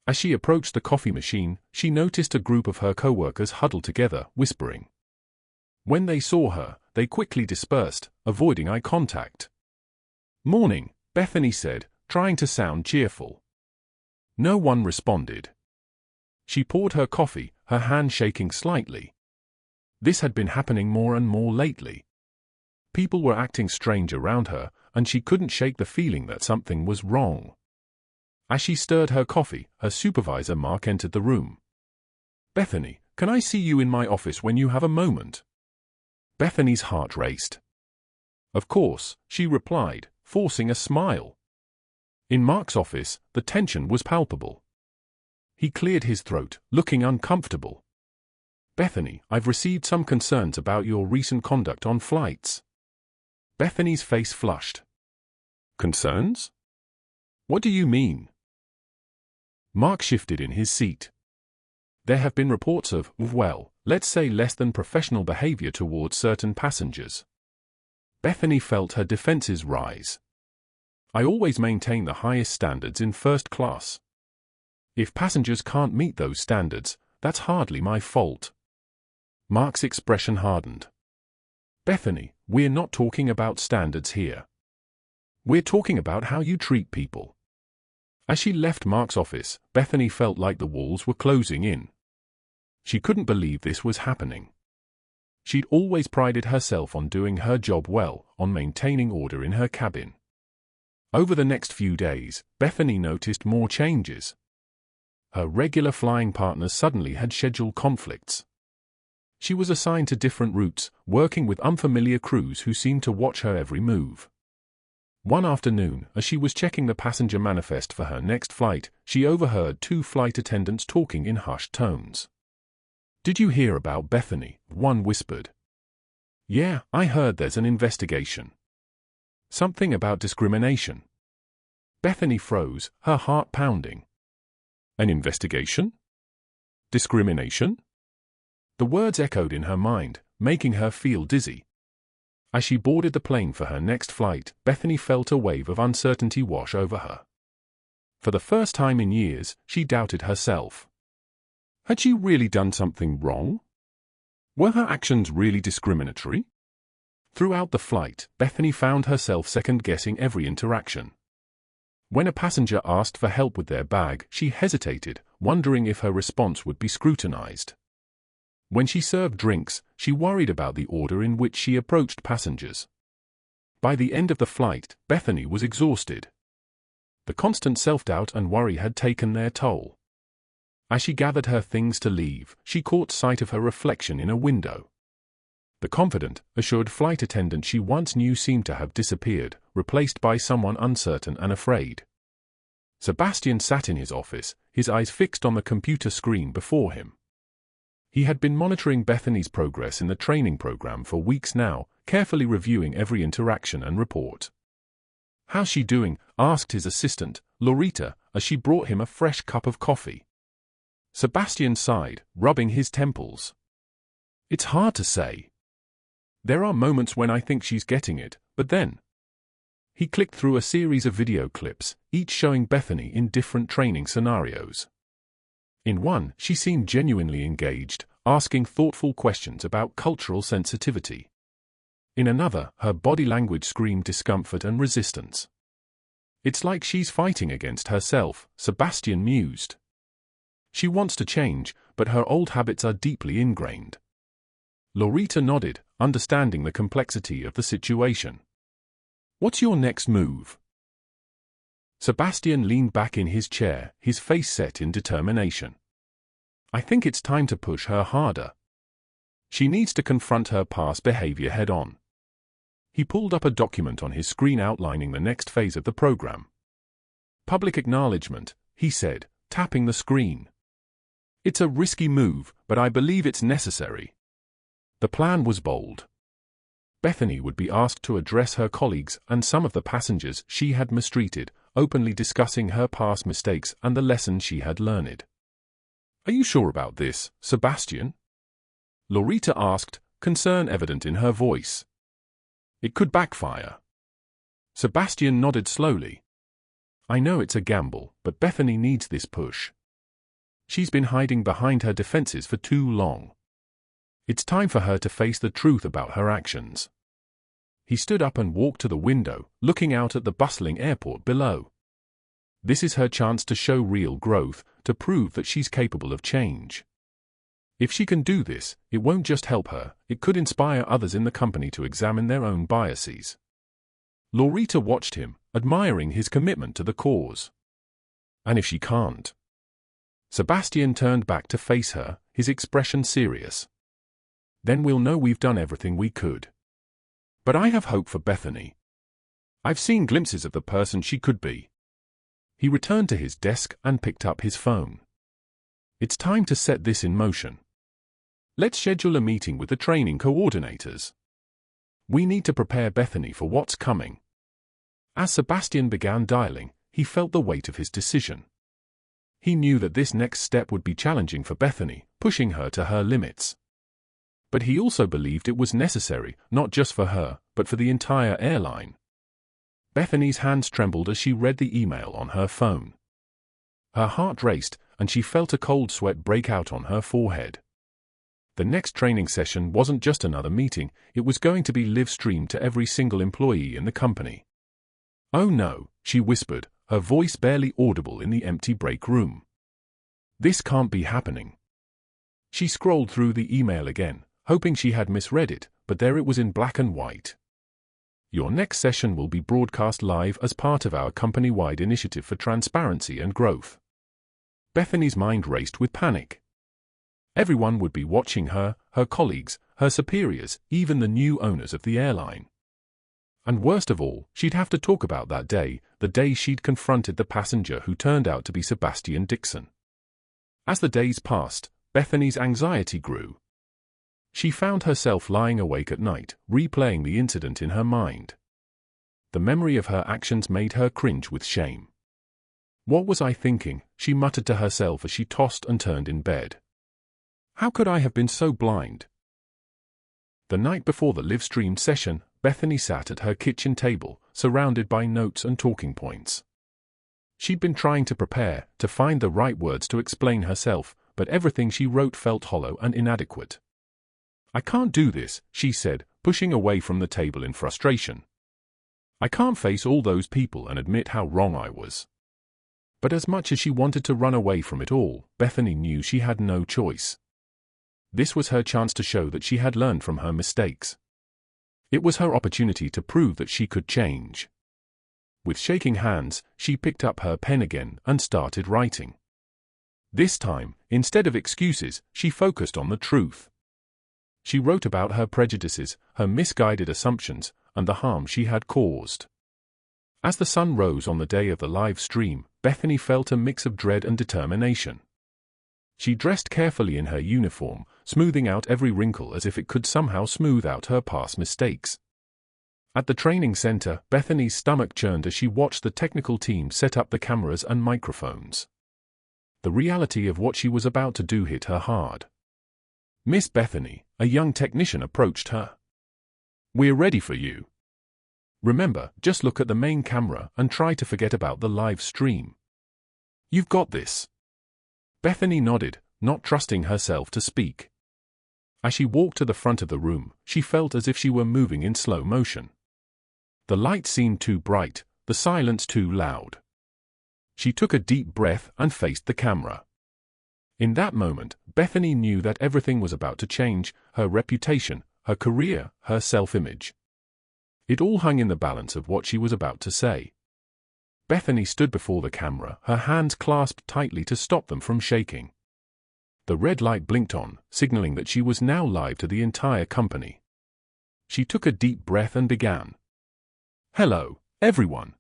As she approached the coffee machine, she noticed a group of her co-workers huddled together, whispering. When they saw her, they quickly dispersed, avoiding eye contact. "Morning," Bethany said, trying to sound cheerful. No one responded. She poured her coffee, her hand shaking slightly. This had been happening more and more lately. People were acting strange around her, and she couldn't shake the feeling that something was wrong. As she stirred her coffee, her supervisor Mark entered the room. "Bethany, can I see you in my office when you have a moment?" Bethany's heart raced. "Of course," she replied, forcing a smile. In Mark's office, the tension was palpable. He cleared his throat, looking uncomfortable. "Bethany, I've received some concerns about your recent conduct on flights." Bethany's face flushed. "Concerns? What do you mean?" Mark shifted in his seat. "There have been reports of, well, let's say less than professional behavior towards certain passengers." Bethany felt her defenses rise. "I always maintain the highest standards in first class. If passengers can't meet those standards, that's hardly my fault." Mark's expression hardened. "Bethany, we're not talking about standards here. We're talking about how you treat people." As she left Mark's office, Bethany felt like the walls were closing in. She couldn't believe this was happening. She'd always prided herself on doing her job well, on maintaining order in her cabin. Over the next few days, Bethany noticed more changes. Her regular flying partners suddenly had schedule conflicts. She was assigned to different routes, working with unfamiliar crews who seemed to watch her every move. One afternoon, as she was checking the passenger manifest for her next flight, she overheard two flight attendants talking in hushed tones. "Did you hear about Bethany?" one whispered. "Yeah, I heard there's an investigation. Something about discrimination." Bethany froze, her heart pounding. "An investigation? Discrimination?" The words echoed in her mind, making her feel dizzy. As she boarded the plane for her next flight, Bethany felt a wave of uncertainty wash over her. For the first time in years, she doubted herself. Had she really done something wrong? Were her actions really discriminatory? Throughout the flight, Bethany found herself second-guessing every interaction. When a passenger asked for help with their bag, she hesitated, wondering if her response would be scrutinized. When she served drinks, she worried about the order in which she approached passengers. By the end of the flight, Bethany was exhausted. The constant self-doubt and worry had taken their toll. As she gathered her things to leave, she caught sight of her reflection in a window. The confident, assured flight attendant she once knew seemed to have disappeared, replaced by someone uncertain and afraid. Sebastian sat in his office, his eyes fixed on the computer screen before him. He had been monitoring Bethany's progress in the training program for weeks now, carefully reviewing every interaction and report. "How's she doing?" asked his assistant, Loretta, as she brought him a fresh cup of coffee. Sebastian sighed, rubbing his temples. "It's hard to say. There are moments when I think she's getting it, but then..." He clicked through a series of video clips, each showing Bethany in different training scenarios. In one, she seemed genuinely engaged, asking thoughtful questions about cultural sensitivity. In another, her body language screamed discomfort and resistance. "It's like she's fighting against herself," Sebastian mused. "She wants to change, but her old habits are deeply ingrained." Loretta nodded, understanding the complexity of the situation. "What's your next move?" Sebastian leaned back in his chair, his face set in determination. "I think it's time to push her harder. She needs to confront her past behavior head-on." He pulled up a document on his screen outlining the next phase of the program. "Public acknowledgement," he said, tapping the screen. "It's a risky move, but I believe it's necessary." The plan was bold. Bethany would be asked to address her colleagues and some of the passengers she had mistreated, openly discussing her past mistakes and the lessons she had learned. "Are you sure about this, Sebastian?" Loretta asked, concern evident in her voice. "It could backfire." Sebastian nodded slowly. "I know it's a gamble, but Bethany needs this push. She's been hiding behind her defenses for too long. It's time for her to face the truth about her actions." He stood up and walked to the window, looking out at the bustling airport below. This is her chance to show real growth, to prove that she's capable of change. If she can do this, it won't just help her, it could inspire others in the company to examine their own biases. Loretta watched him, admiring his commitment to the cause. "And if she can't?" Sebastian turned back to face her, his expression serious. "Then we'll know we've done everything we could. But I have hope for Bethany. I've seen glimpses of the person she could be." He returned to his desk and picked up his phone. "It's time to set this in motion. Let's schedule a meeting with the training coordinators. We need to prepare Bethany for what's coming." As Sebastian began dialing, he felt the weight of his decision. He knew that this next step would be challenging for Bethany, pushing her to her limits. But he also believed it was necessary, not just for her, but for the entire airline. Bethany's hands trembled as she read the email on her phone. Her heart raced, and she felt a cold sweat break out on her forehead. The next training session wasn't just another meeting, it was going to be live-streamed to every single employee in the company. "Oh no," she whispered, her voice barely audible in the empty break room. "This can't be happening." She scrolled through the email again, hoping she had misread it, but there it was in black and white. "Your next session will be broadcast live as part of our company-wide initiative for transparency and growth." Bethany's mind raced with panic. Everyone would be watching her, her colleagues, her superiors, even the new owners of the airline. And worst of all, she'd have to talk about that day, the day she'd confronted the passenger who turned out to be Sebastian Dixon. As the days passed, Bethany's anxiety grew. She found herself lying awake at night, replaying the incident in her mind. The memory of her actions made her cringe with shame. "What was I thinking?" she muttered to herself as she tossed and turned in bed. "How could I have been so blind?" The night before the live-streamed session, Bethany sat at her kitchen table, surrounded by notes and talking points. She'd been trying to prepare, to find the right words to explain herself, but everything she wrote felt hollow and inadequate. "I can't do this," she said, pushing away from the table in frustration. "I can't face all those people and admit how wrong I was." But as much as she wanted to run away from it all, Bethany knew she had no choice. This was her chance to show that she had learned from her mistakes. It was her opportunity to prove that she could change. With shaking hands, she picked up her pen again and started writing. This time, instead of excuses, she focused on the truth. She wrote about her prejudices, her misguided assumptions, and the harm she had caused. As the sun rose on the day of the live stream, Bethany felt a mix of dread and determination. She dressed carefully in her uniform, smoothing out every wrinkle as if it could somehow smooth out her past mistakes. At the training center, Bethany's stomach churned as she watched the technical team set up the cameras and microphones. The reality of what she was about to do hit her hard. Miss Bethany, a young technician, approached her. "We're ready for you. Remember, just look at the main camera and try to forget about the live stream. You've got this." Bethany nodded, not trusting herself to speak. As she walked to the front of the room, she felt as if she were moving in slow motion. The light seemed too bright, the silence too loud. She took a deep breath and faced the camera. In that moment, Bethany knew that everything was about to change: her reputation, her career, her self-image. It all hung in the balance of what she was about to say. Bethany stood before the camera, her hands clasped tightly to stop them from shaking. The red light blinked on, signaling that she was now live to the entire company. She took a deep breath and began. "Hello, everyone.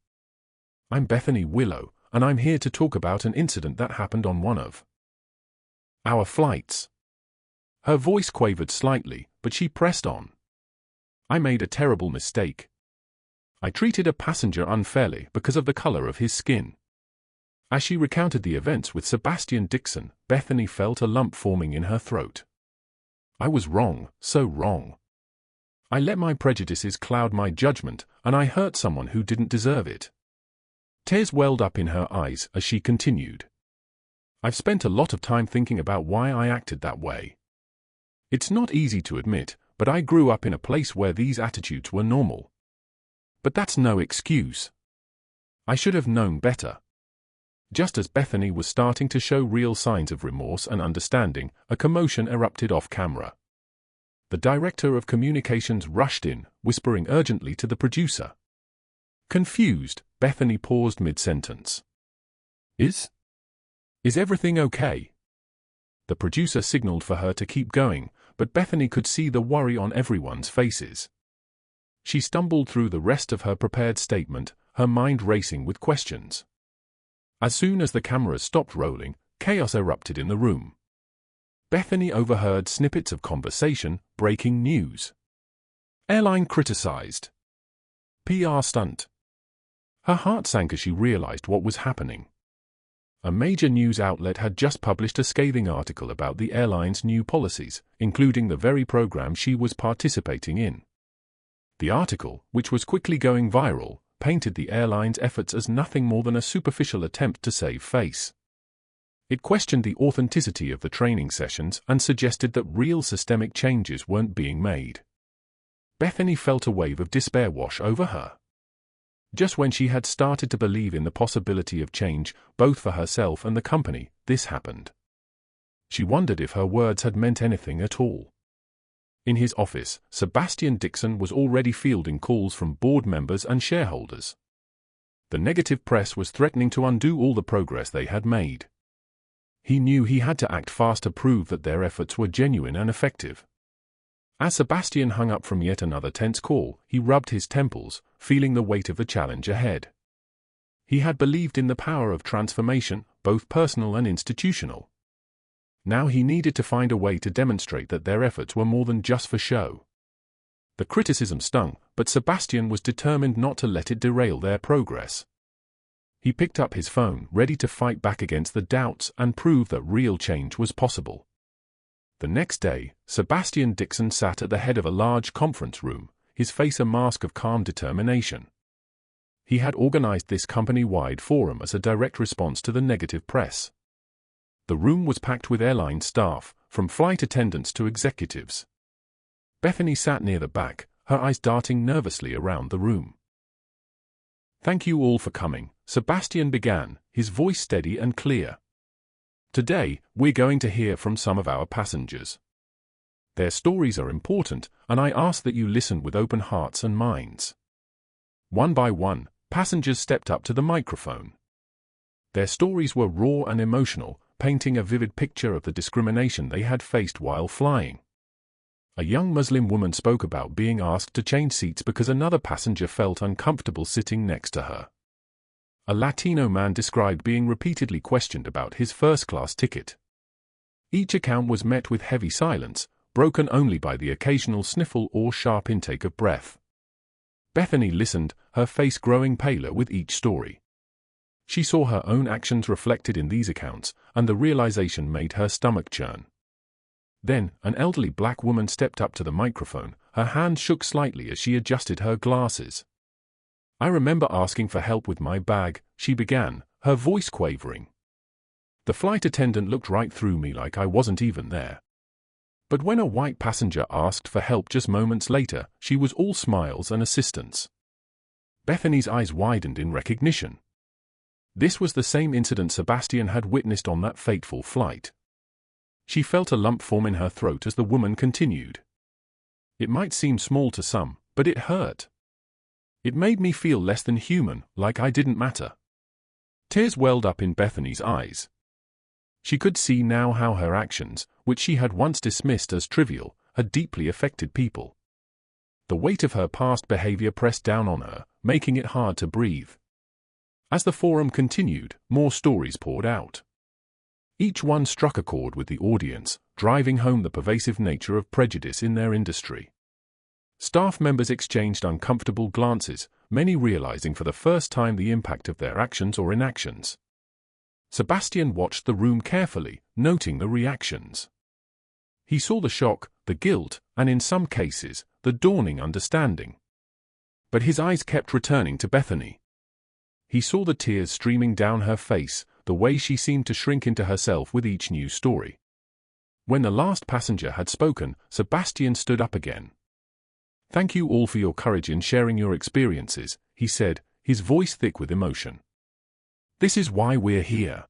I'm Bethany Willow, and I'm here to talk about an incident that happened on one of our flights." Her voice quavered slightly, but she pressed on. "I made a terrible mistake. I treated a passenger unfairly because of the color of his skin." As she recounted the events with Sebastian Dixon, Bethany felt a lump forming in her throat. "I was wrong, so wrong. I let my prejudices cloud my judgment, and I hurt someone who didn't deserve it." Tears welled up in her eyes as she continued. "I've spent a lot of time thinking about why I acted that way. It's not easy to admit, but I grew up in a place where these attitudes were normal. But that's no excuse. I should have known better." Just as Bethany was starting to show real signs of remorse and understanding, a commotion erupted off camera. The director of communications rushed in, whispering urgently to the producer. Confused, Bethany paused mid-sentence. Is everything okay?" The producer signaled for her to keep going, but Bethany could see the worry on everyone's faces. She stumbled through the rest of her prepared statement, her mind racing with questions. As soon as the cameras stopped rolling, chaos erupted in the room. Bethany overheard snippets of conversation: breaking news. Airline criticized. PR stunt. Her heart sank as she realized what was happening. A major news outlet had just published a scathing article about the airline's new policies, including the very program she was participating in. The article, which was quickly going viral, painted the airline's efforts as nothing more than a superficial attempt to save face. It questioned the authenticity of the training sessions and suggested that real systemic changes weren't being made. Bethany felt a wave of despair wash over her. Just when she had started to believe in the possibility of change, both for herself and the company, this happened. She wondered if her words had meant anything at all. In his office, Sebastian Dixon was already fielding calls from board members and shareholders. The negative press was threatening to undo all the progress they had made. He knew he had to act fast to prove that their efforts were genuine and effective. As Sebastian hung up from yet another tense call, he rubbed his temples, feeling the weight of the challenge ahead. He had believed in the power of transformation, both personal and institutional. Now he needed to find a way to demonstrate that their efforts were more than just for show. The criticism stung, but Sebastian was determined not to let it derail their progress. He picked up his phone, ready to fight back against the doubts and prove that real change was possible. The next day, Sebastian Dixon sat at the head of a large conference room, his face a mask of calm determination. He had organized this company-wide forum as a direct response to the negative press. The room was packed with airline staff, from flight attendants to executives. Bethany sat near the back, her eyes darting nervously around the room. "Thank you all for coming," Sebastian began, his voice steady and clear. "Today, we're going to hear from some of our passengers. Their stories are important, and I ask that you listen with open hearts and minds." One by one, passengers stepped up to the microphone. Their stories were raw and emotional, painting a vivid picture of the discrimination they had faced while flying. A young Muslim woman spoke about being asked to change seats because another passenger felt uncomfortable sitting next to her. A Latino man described being repeatedly questioned about his first-class ticket. Each account was met with heavy silence, broken only by the occasional sniffle or sharp intake of breath. Bethany listened, her face growing paler with each story. She saw her own actions reflected in these accounts, and the realization made her stomach churn. Then, an elderly black woman stepped up to the microphone, her hand shook slightly as she adjusted her glasses. "I remember asking for help with my bag," she began, her voice quavering. "The flight attendant looked right through me like I wasn't even there. But when a white passenger asked for help just moments later, she was all smiles and assistance." Bethany's eyes widened in recognition. This was the same incident Sebastian had witnessed on that fateful flight. She felt a lump form in her throat as the woman continued. "It might seem small to some, but it hurt. It made me feel less than human, like I didn't matter." Tears welled up in Bethany's eyes. She could see now how her actions, which she had once dismissed as trivial, had deeply affected people. The weight of her past behavior pressed down on her, making it hard to breathe. As the forum continued, more stories poured out. Each one struck a chord with the audience, driving home the pervasive nature of prejudice in their industry. Staff members exchanged uncomfortable glances, many realizing for the first time the impact of their actions or inactions. Sebastian watched the room carefully, noting the reactions. He saw the shock, the guilt, and in some cases, the dawning understanding. But his eyes kept returning to Bethany. He saw the tears streaming down her face, the way she seemed to shrink into herself with each new story. When the last passenger had spoken, Sebastian stood up again. "Thank you all for your courage in sharing your experiences," he said, his voice thick with emotion. "This is why we're here.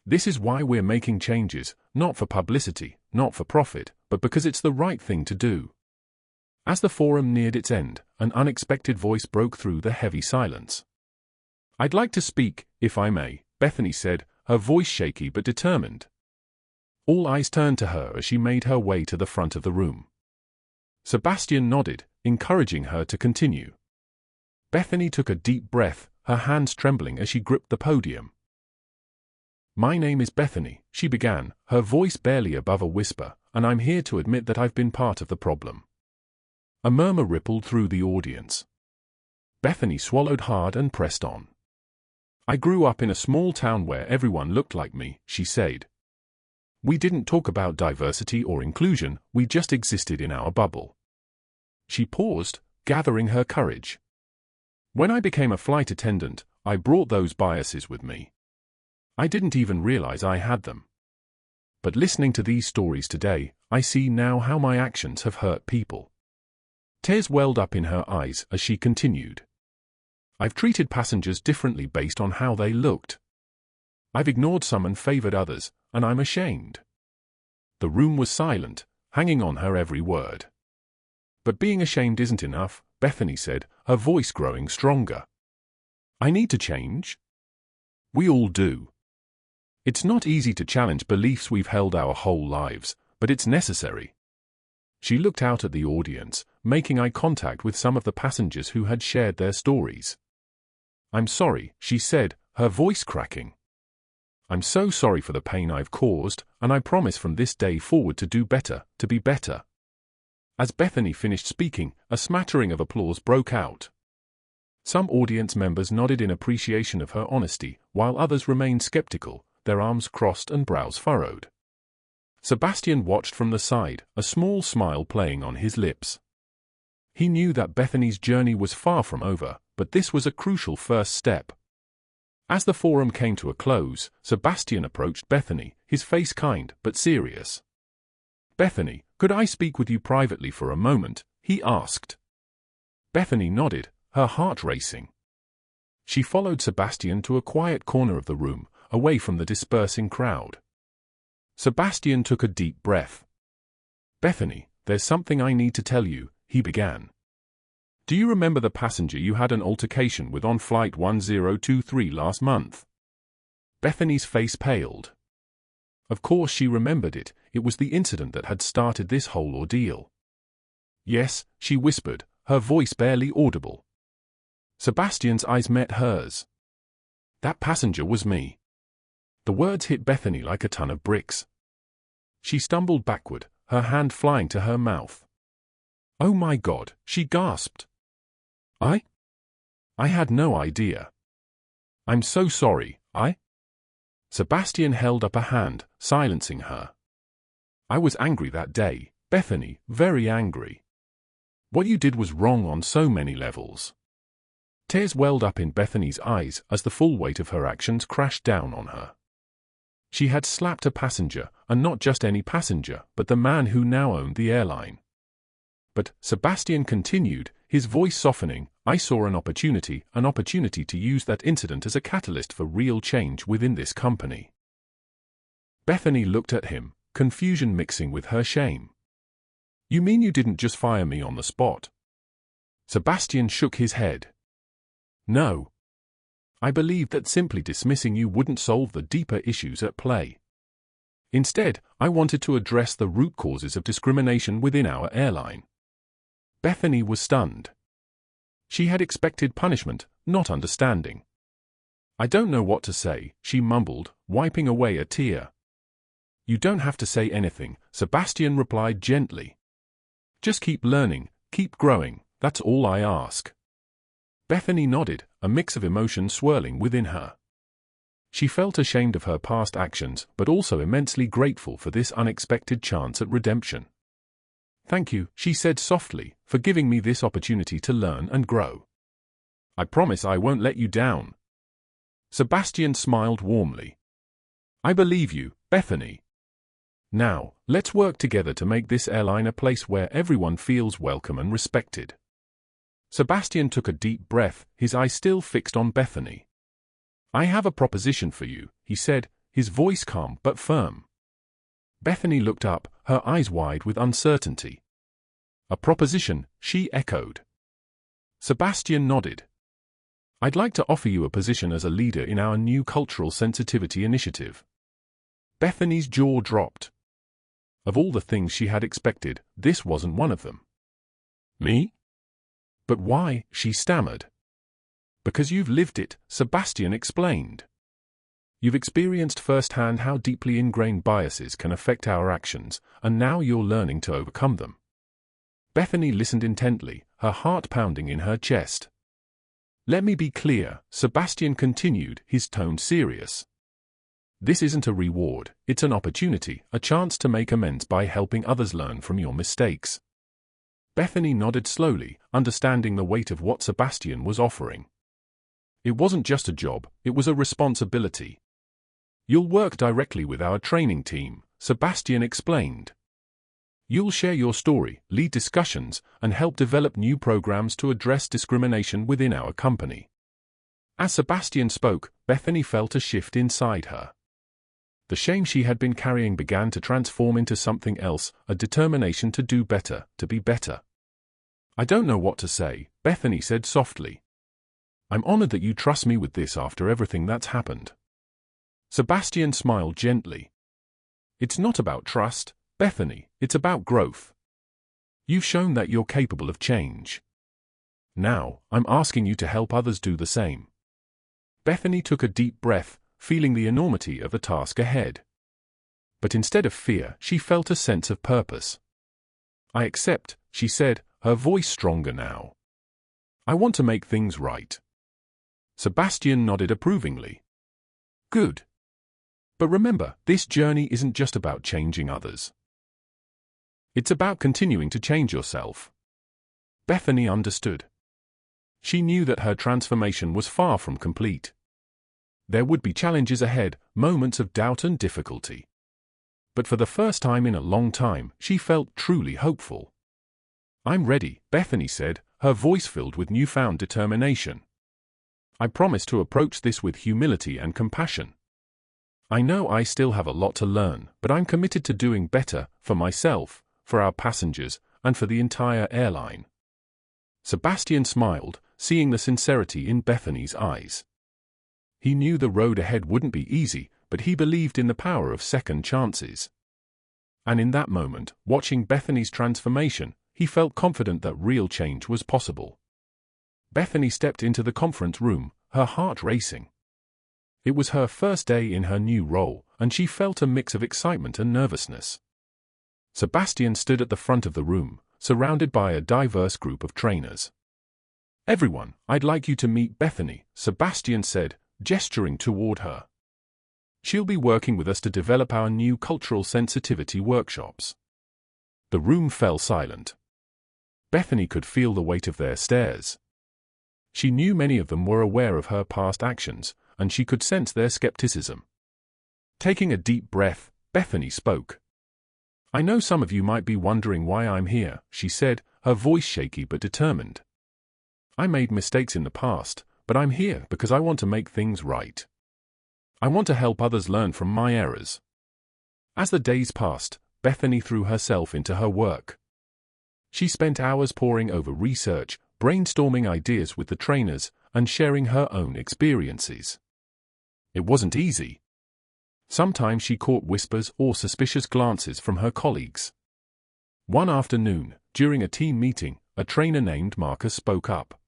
This is why we're making changes, not for publicity, not for profit, but because it's the right thing to do." As the forum neared its end, an unexpected voice broke through the heavy silence. "I'd like to speak, if I may," Bethany said, her voice shaky but determined. All eyes turned to her as she made her way to the front of the room. Sebastian nodded, encouraging her to continue. Bethany took a deep breath, her hands trembling as she gripped the podium. "My name is Bethany," she began, her voice barely above a whisper, "and I'm here to admit that I've been part of the problem." A murmur rippled through the audience. Bethany swallowed hard and pressed on. "I grew up in a small town where everyone looked like me," she said. "We didn't talk about diversity or inclusion, we just existed in our bubble." She paused, gathering her courage. "When I became a flight attendant, I brought those biases with me. I didn't even realize I had them. But listening to these stories today, I see now how my actions have hurt people." Tears welled up in her eyes as she continued. "I've treated passengers differently based on how they looked. I've ignored some and favored others, and I'm ashamed." The room was silent, hanging on her every word. "But being ashamed isn't enough," Bethany said, her voice growing stronger. "I need to change. We all do. It's not easy to challenge beliefs we've held our whole lives, but it's necessary." She looked out at the audience, making eye contact with some of the passengers who had shared their stories. "I'm sorry," she said, her voice cracking. "I'm so sorry for the pain I've caused, and I promise from this day forward to do better, to be better." As Bethany finished speaking, a smattering of applause broke out. Some audience members nodded in appreciation of her honesty, while others remained skeptical, their arms crossed and brows furrowed. Sebastian watched from the side, a small smile playing on his lips. He knew that Bethany's journey was far from over, but this was a crucial first step. As the forum came to a close, Sebastian approached Bethany, his face kind but serious. "Bethany, could I speak with you privately for a moment?" he asked. Bethany nodded, her heart racing. She followed Sebastian to a quiet corner of the room, away from the dispersing crowd. Sebastian took a deep breath. "Bethany, there's something I need to tell you," he began. "Do you remember the passenger you had an altercation with on Flight 1023 last month?" Bethany's face paled. Of course she remembered it. It was the incident that had started this whole ordeal. Yes, she whispered, her voice barely audible. Sebastian's eyes met hers. That passenger was me. The words hit Bethany like a ton of bricks. She stumbled backward, her hand flying to her mouth. Oh my God, she gasped. I had no idea. I'm so sorry, Sebastian held up a hand, silencing her. I was angry that day, Bethany, very angry. What you did was wrong on so many levels. Tears welled up in Bethany's eyes as the full weight of her actions crashed down on her. She had slapped a passenger, and not just any passenger, but the man who now owned the airline. But, Sebastian continued, his voice softening, I saw an opportunity to use that incident as a catalyst for real change within this company. Bethany looked at him, confusion mixing with her shame. You mean you didn't just fire me on the spot? Sebastian shook his head. No. I believed that simply dismissing you wouldn't solve the deeper issues at play. Instead, I wanted to address the root causes of discrimination within our airline. Bethany was stunned. She had expected punishment, not understanding. I don't know what to say, she mumbled, wiping away a tear. You don't have to say anything, Sebastian replied gently. Just keep learning, keep growing, that's all I ask. Bethany nodded, a mix of emotion swirling within her. She felt ashamed of her past actions, but also immensely grateful for this unexpected chance at redemption. Thank you, she said softly, for giving me this opportunity to learn and grow. I promise I won't let you down. Sebastian smiled warmly. I believe you, Bethany. Now, let's work together to make this airline a place where everyone feels welcome and respected. Sebastian took a deep breath, his eyes still fixed on Bethany. I have a proposition for you, he said, his voice calm but firm. Bethany looked up, her eyes wide with uncertainty. A proposition, she echoed. Sebastian nodded. I'd like to offer you a position as a leader in our new cultural sensitivity initiative. Bethany's jaw dropped. Of all the things she had expected, this wasn't one of them. Me? But why? She stammered. Because you've lived it, Sebastian explained. You've experienced firsthand how deeply ingrained biases can affect our actions, and now you're learning to overcome them. Bethany listened intently, her heart pounding in her chest. Let me be clear, Sebastian continued, his tone serious. This isn't a reward, it's an opportunity, a chance to make amends by helping others learn from your mistakes. Bethany nodded slowly, understanding the weight of what Sebastian was offering. It wasn't just a job, it was a responsibility. You'll work directly with our training team, Sebastian explained. You'll share your story, lead discussions, and help develop new programs to address discrimination within our company. As Sebastian spoke, Bethany felt a shift inside her. The shame she had been carrying began to transform into something else, a determination to do better, to be better. I don't know what to say, Bethany said softly. I'm honored that you trust me with this after everything that's happened. Sebastian smiled gently. It's not about trust, Bethany, it's about growth. You've shown that you're capable of change. Now, I'm asking you to help others do the same. Bethany took a deep breath, feeling the enormity of the task ahead. But instead of fear, she felt a sense of purpose. I accept, she said, her voice stronger now. I want to make things right. Sebastian nodded approvingly. Good. But remember, this journey isn't just about changing others. It's about continuing to change yourself. Bethany understood. She knew that her transformation was far from complete. There would be challenges ahead, moments of doubt and difficulty. But for the first time in a long time, she felt truly hopeful. I'm ready, Bethany said, her voice filled with newfound determination. I promise to approach this with humility and compassion. I know I still have a lot to learn, but I'm committed to doing better, for myself, for our passengers, and for the entire airline. Sebastian smiled, seeing the sincerity in Bethany's eyes. He knew the road ahead wouldn't be easy, but he believed in the power of second chances. And in that moment, watching Bethany's transformation, he felt confident that real change was possible. Bethany stepped into the conference room, her heart racing. It was her first day in her new role, and she felt a mix of excitement and nervousness. Sebastian stood at the front of the room, surrounded by a diverse group of trainers. "Everyone, I'd like you to meet Bethany," Sebastian said, gesturing toward her. "She'll be working with us to develop our new cultural sensitivity workshops." The room fell silent. Bethany could feel the weight of their stares. She knew many of them were aware of her past actions, and she could sense their skepticism. Taking a deep breath, Bethany spoke. "I know some of you might be wondering why I'm here," she said, her voice shaky but determined. "I made mistakes in the past, but I'm here because I want to make things right. I want to help others learn from my errors." As the days passed, Bethany threw herself into her work. She spent hours poring over research, brainstorming ideas with the trainers, and sharing her own experiences. It wasn't easy. Sometimes she caught whispers or suspicious glances from her colleagues. One afternoon, during a team meeting, a trainer named Marcus spoke up.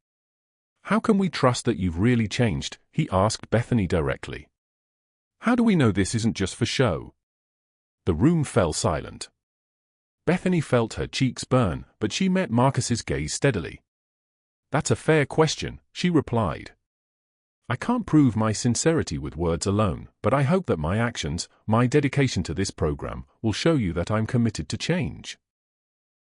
"How can we trust that you've really changed?" he asked Bethany directly. "How do we know this isn't just for show?" The room fell silent. Bethany felt her cheeks burn, but she met Marcus's gaze steadily. "That's a fair question," she replied. "I can't prove my sincerity with words alone, but I hope that my actions, my dedication to this program, will show you that I'm committed to change."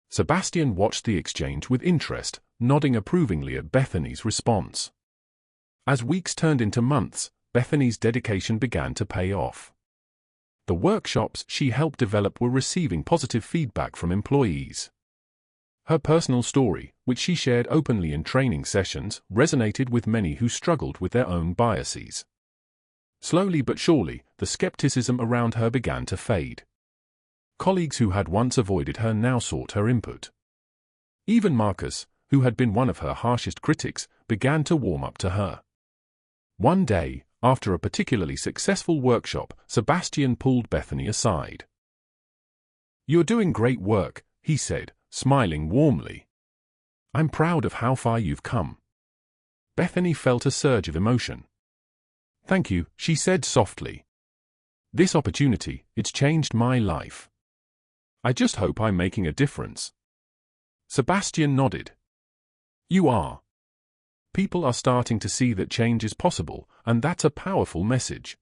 Sebastian watched the exchange with interest, nodding approvingly at Bethany's response. As weeks turned into months, Bethany's dedication began to pay off. The workshops she helped develop were receiving positive feedback from employees. Her personal story, which she shared openly in training sessions, resonated with many who struggled with their own biases. Slowly but surely, the skepticism around her began to fade. Colleagues who had once avoided her now sought her input. Even Marcus, who had been one of her harshest critics, began to warm up to her. One day, after a particularly successful workshop, Sebastian pulled Bethany aside. "You're doing great work," he said, smiling warmly. "I'm proud of how far you've come." Bethany felt a surge of emotion. "Thank you," she said softly. "This opportunity, it's changed my life. I just hope I'm making a difference." Sebastian nodded. "You are. People are starting to see that change is possible, and that's a powerful message."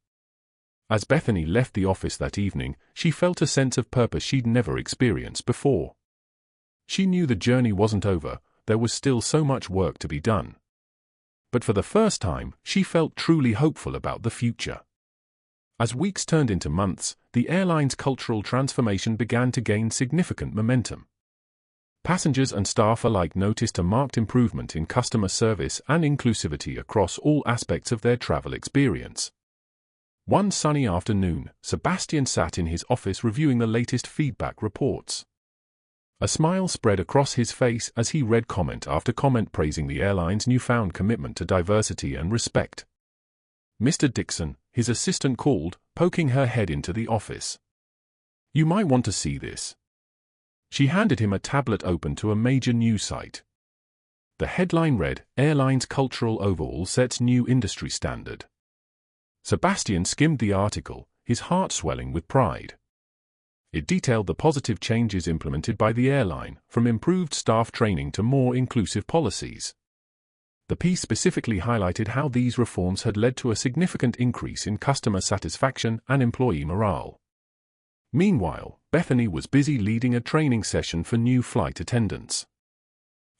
As Bethany left the office that evening, she felt a sense of purpose she'd never experienced before. She knew the journey wasn't over, there was still so much work to be done. But for the first time, she felt truly hopeful about the future. As weeks turned into months, the airline's cultural transformation began to gain significant momentum. Passengers and staff alike noticed a marked improvement in customer service and inclusivity across all aspects of their travel experience. One sunny afternoon, Sebastian sat in his office reviewing the latest feedback reports. A smile spread across his face as he read comment after comment praising the airline's newfound commitment to diversity and respect. Mr. Dixon, his assistant called, poking her head into the office. "You might want to see this." She handed him a tablet open to a major news site. The headline read, "Airline's Cultural Overhaul Sets New Industry Standard." Sebastian skimmed the article, his heart swelling with pride. It detailed the positive changes implemented by the airline, from improved staff training to more inclusive policies. The piece specifically highlighted how these reforms had led to a significant increase in customer satisfaction and employee morale. Meanwhile, Bethany was busy leading a training session for new flight attendants.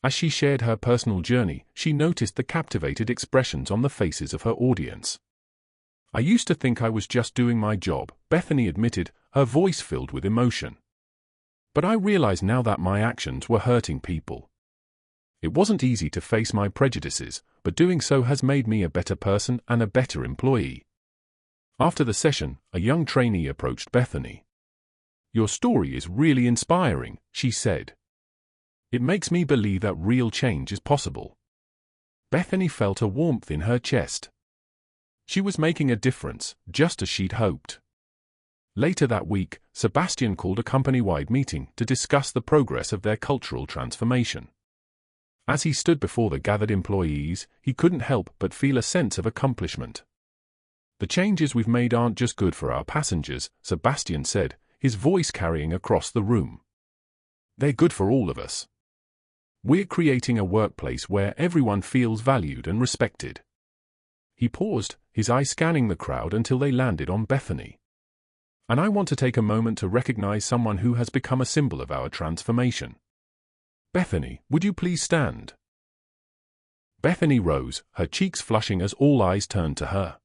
As she shared her personal journey, she noticed the captivated expressions on the faces of her audience. "I used to think I was just doing my job," Bethany admitted, her voice filled with emotion. "But I realize now that my actions were hurting people. It wasn't easy to face my prejudices, but doing so has made me a better person and a better employee." After the session, a young trainee approached Bethany. "Your story is really inspiring," she said. "It makes me believe that real change is possible." Bethany felt a warmth in her chest. She was making a difference, just as she'd hoped. Later that week, Sebastian called a company-wide meeting to discuss the progress of their cultural transformation. As he stood before the gathered employees, he couldn't help but feel a sense of accomplishment. "The changes we've made aren't just good for our passengers," Sebastian said, his voice carrying across the room. "They're good for all of us. We're creating a workplace where everyone feels valued and respected." He paused, his eyes scanning the crowd until they landed on Bethany. "And I want to take a moment to recognize someone who has become a symbol of our transformation. Bethany, would you please stand?" Bethany rose, her cheeks flushing as all eyes turned to her.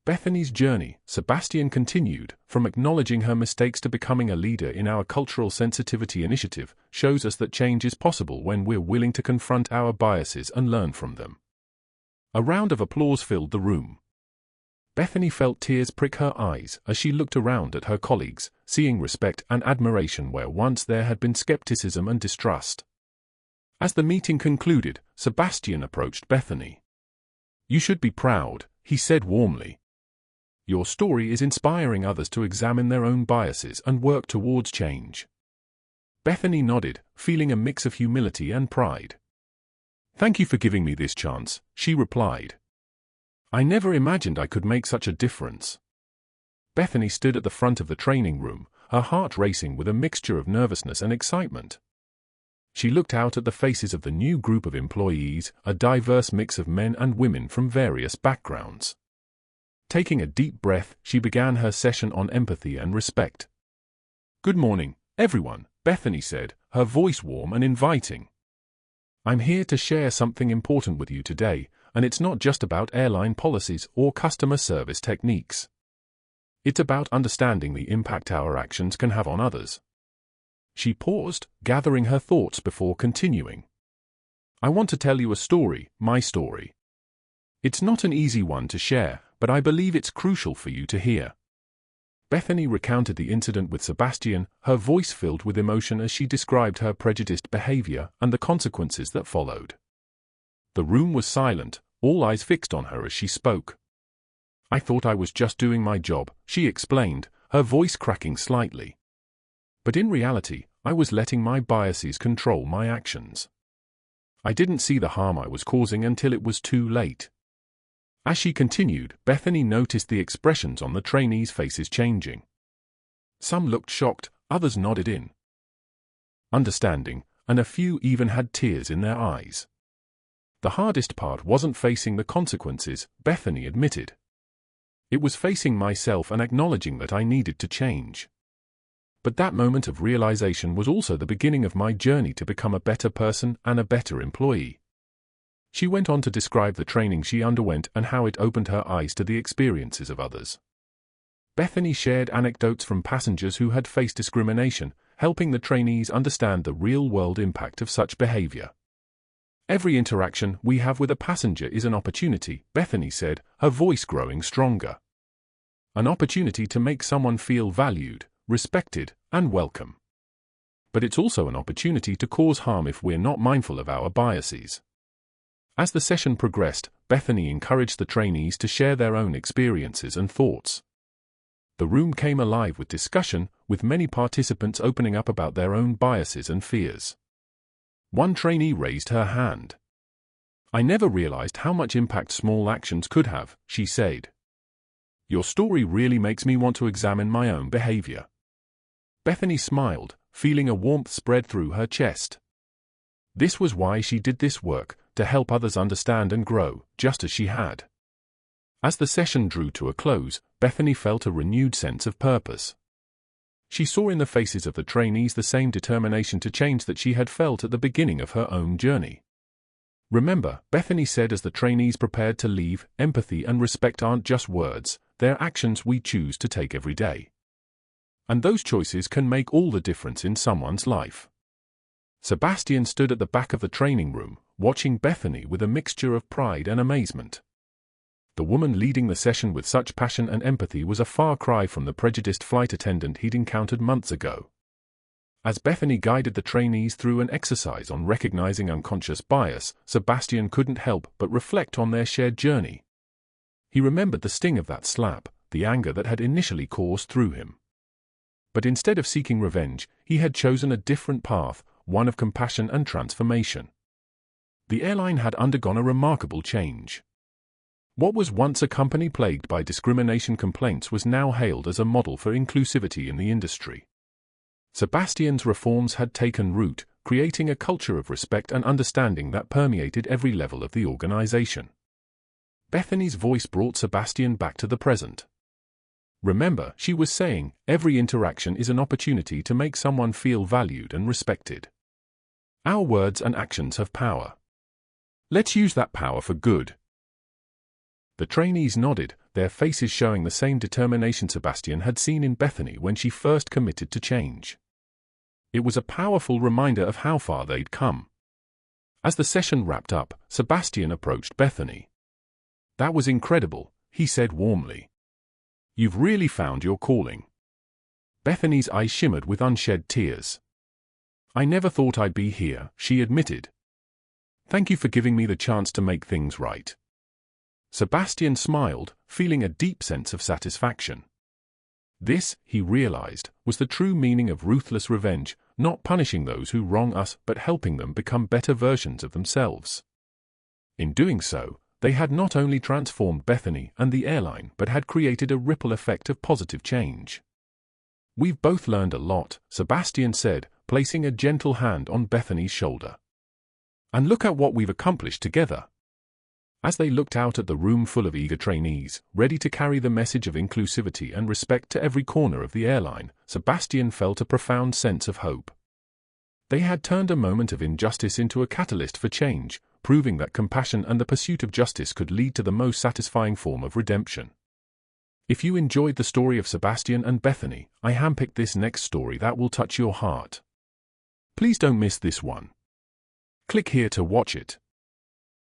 Bethany's journey, Sebastian continued, from acknowledging her mistakes to becoming a leader in our Cultural Sensitivity Initiative, shows us that change is possible when we're willing to confront our biases and learn from them. A round of applause filled the room. Bethany felt tears prick her eyes as she looked around at her colleagues, seeing respect and admiration where once there had been skepticism and distrust. As the meeting concluded, Sebastian approached Bethany. "You should be proud," he said warmly. "Your story is inspiring others to examine their own biases and work towards change." Bethany nodded, feeling a mix of humility and pride. "Thank you for giving me this chance," she replied. "I never imagined I could make such a difference." Bethany stood at the front of the training room, her heart racing with a mixture of nervousness and excitement. She looked out at the faces of the new group of employees, a diverse mix of men and women from various backgrounds. Taking a deep breath, she began her session on empathy and respect. "Good morning, everyone," Bethany said, her voice warm and inviting. "I'm here to share something important with you today, and it's not just about airline policies or customer service techniques. It's about understanding the impact our actions can have on others." She paused, gathering her thoughts before continuing. "I want to tell you a story, my story. It's not an easy one to share, but I believe it's crucial for you to hear." Bethany recounted the incident with Sebastian, her voice filled with emotion as she described her prejudiced behavior and the consequences that followed. The room was silent, all eyes fixed on her as she spoke. "I thought I was just doing my job," she explained, her voice cracking slightly. "But in reality, I was letting my biases control my actions. I didn't see the harm I was causing until it was too late." As she continued, Bethany noticed the expressions on the trainees' faces changing. Some looked shocked, others nodded in understanding, and a few even had tears in their eyes. The hardest part wasn't facing the consequences, Bethany admitted. It was facing myself and acknowledging that I needed to change. But that moment of realization was also the beginning of my journey to become a better person and a better employee. She went on to describe the training she underwent and how it opened her eyes to the experiences of others. Bethany shared anecdotes from passengers who had faced discrimination, helping the trainees understand the real-world impact of such behavior. "Every interaction we have with a passenger is an opportunity," Bethany said, her voice growing stronger. "An opportunity to make someone feel valued, respected, and welcome. But it's also an opportunity to cause harm if we're not mindful of our biases." As the session progressed, Bethany encouraged the trainees to share their own experiences and thoughts. The room came alive with discussion, with many participants opening up about their own biases and fears. One trainee raised her hand. "I never realized how much impact small actions could have," she said. "Your story really makes me want to examine my own behavior." Bethany smiled, feeling a warmth spread through her chest. This was why she did this work, to help others understand and grow, just as she had. As the session drew to a close, Bethany felt a renewed sense of purpose. She saw in the faces of the trainees the same determination to change that she had felt at the beginning of her own journey. "Remember," Bethany said as the trainees prepared to leave, "empathy and respect aren't just words, they're actions we choose to take every day. And those choices can make all the difference in someone's life." Sebastian stood at the back of the training room, watching Bethany with a mixture of pride and amazement. The woman leading the session with such passion and empathy was a far cry from the prejudiced flight attendant he'd encountered months ago. As Bethany guided the trainees through an exercise on recognizing unconscious bias, Sebastian couldn't help but reflect on their shared journey. He remembered the sting of that slap, the anger that had initially coursed through him. But instead of seeking revenge, he had chosen a different path, one of compassion and transformation. The airline had undergone a remarkable change. What was once a company plagued by discrimination complaints was now hailed as a model for inclusivity in the industry. Sebastian's reforms had taken root, creating a culture of respect and understanding that permeated every level of the organization. Bethany's voice brought Sebastian back to the present. Remember, she was saying, every interaction is an opportunity to make someone feel valued and respected. Our words and actions have power. Let's use that power for good. The trainees nodded, their faces showing the same determination Sebastian had seen in Bethany when she first committed to change. It was a powerful reminder of how far they'd come. As the session wrapped up, Sebastian approached Bethany. "That was incredible," he said warmly. "You've really found your calling." Bethany's eyes shimmered with unshed tears. "I never thought I'd be here," she admitted. "Thank you for giving me the chance to make things right." Sebastian smiled, feeling a deep sense of satisfaction. This, he realized, was the true meaning of ruthless revenge, not punishing those who wrong us but helping them become better versions of themselves. In doing so, they had not only transformed Bethany and the airline but had created a ripple effect of positive change. "We've both learned a lot," Sebastian said, placing a gentle hand on Bethany's shoulder. "And look at what we've accomplished together." As they looked out at the room full of eager trainees, ready to carry the message of inclusivity and respect to every corner of the airline, Sebastian felt a profound sense of hope. They had turned a moment of injustice into a catalyst for change, proving that compassion and the pursuit of justice could lead to the most satisfying form of redemption. If you enjoyed the story of Sebastian and Bethany, I handpicked this next story that will touch your heart. Please don't miss this one. Click here to watch it.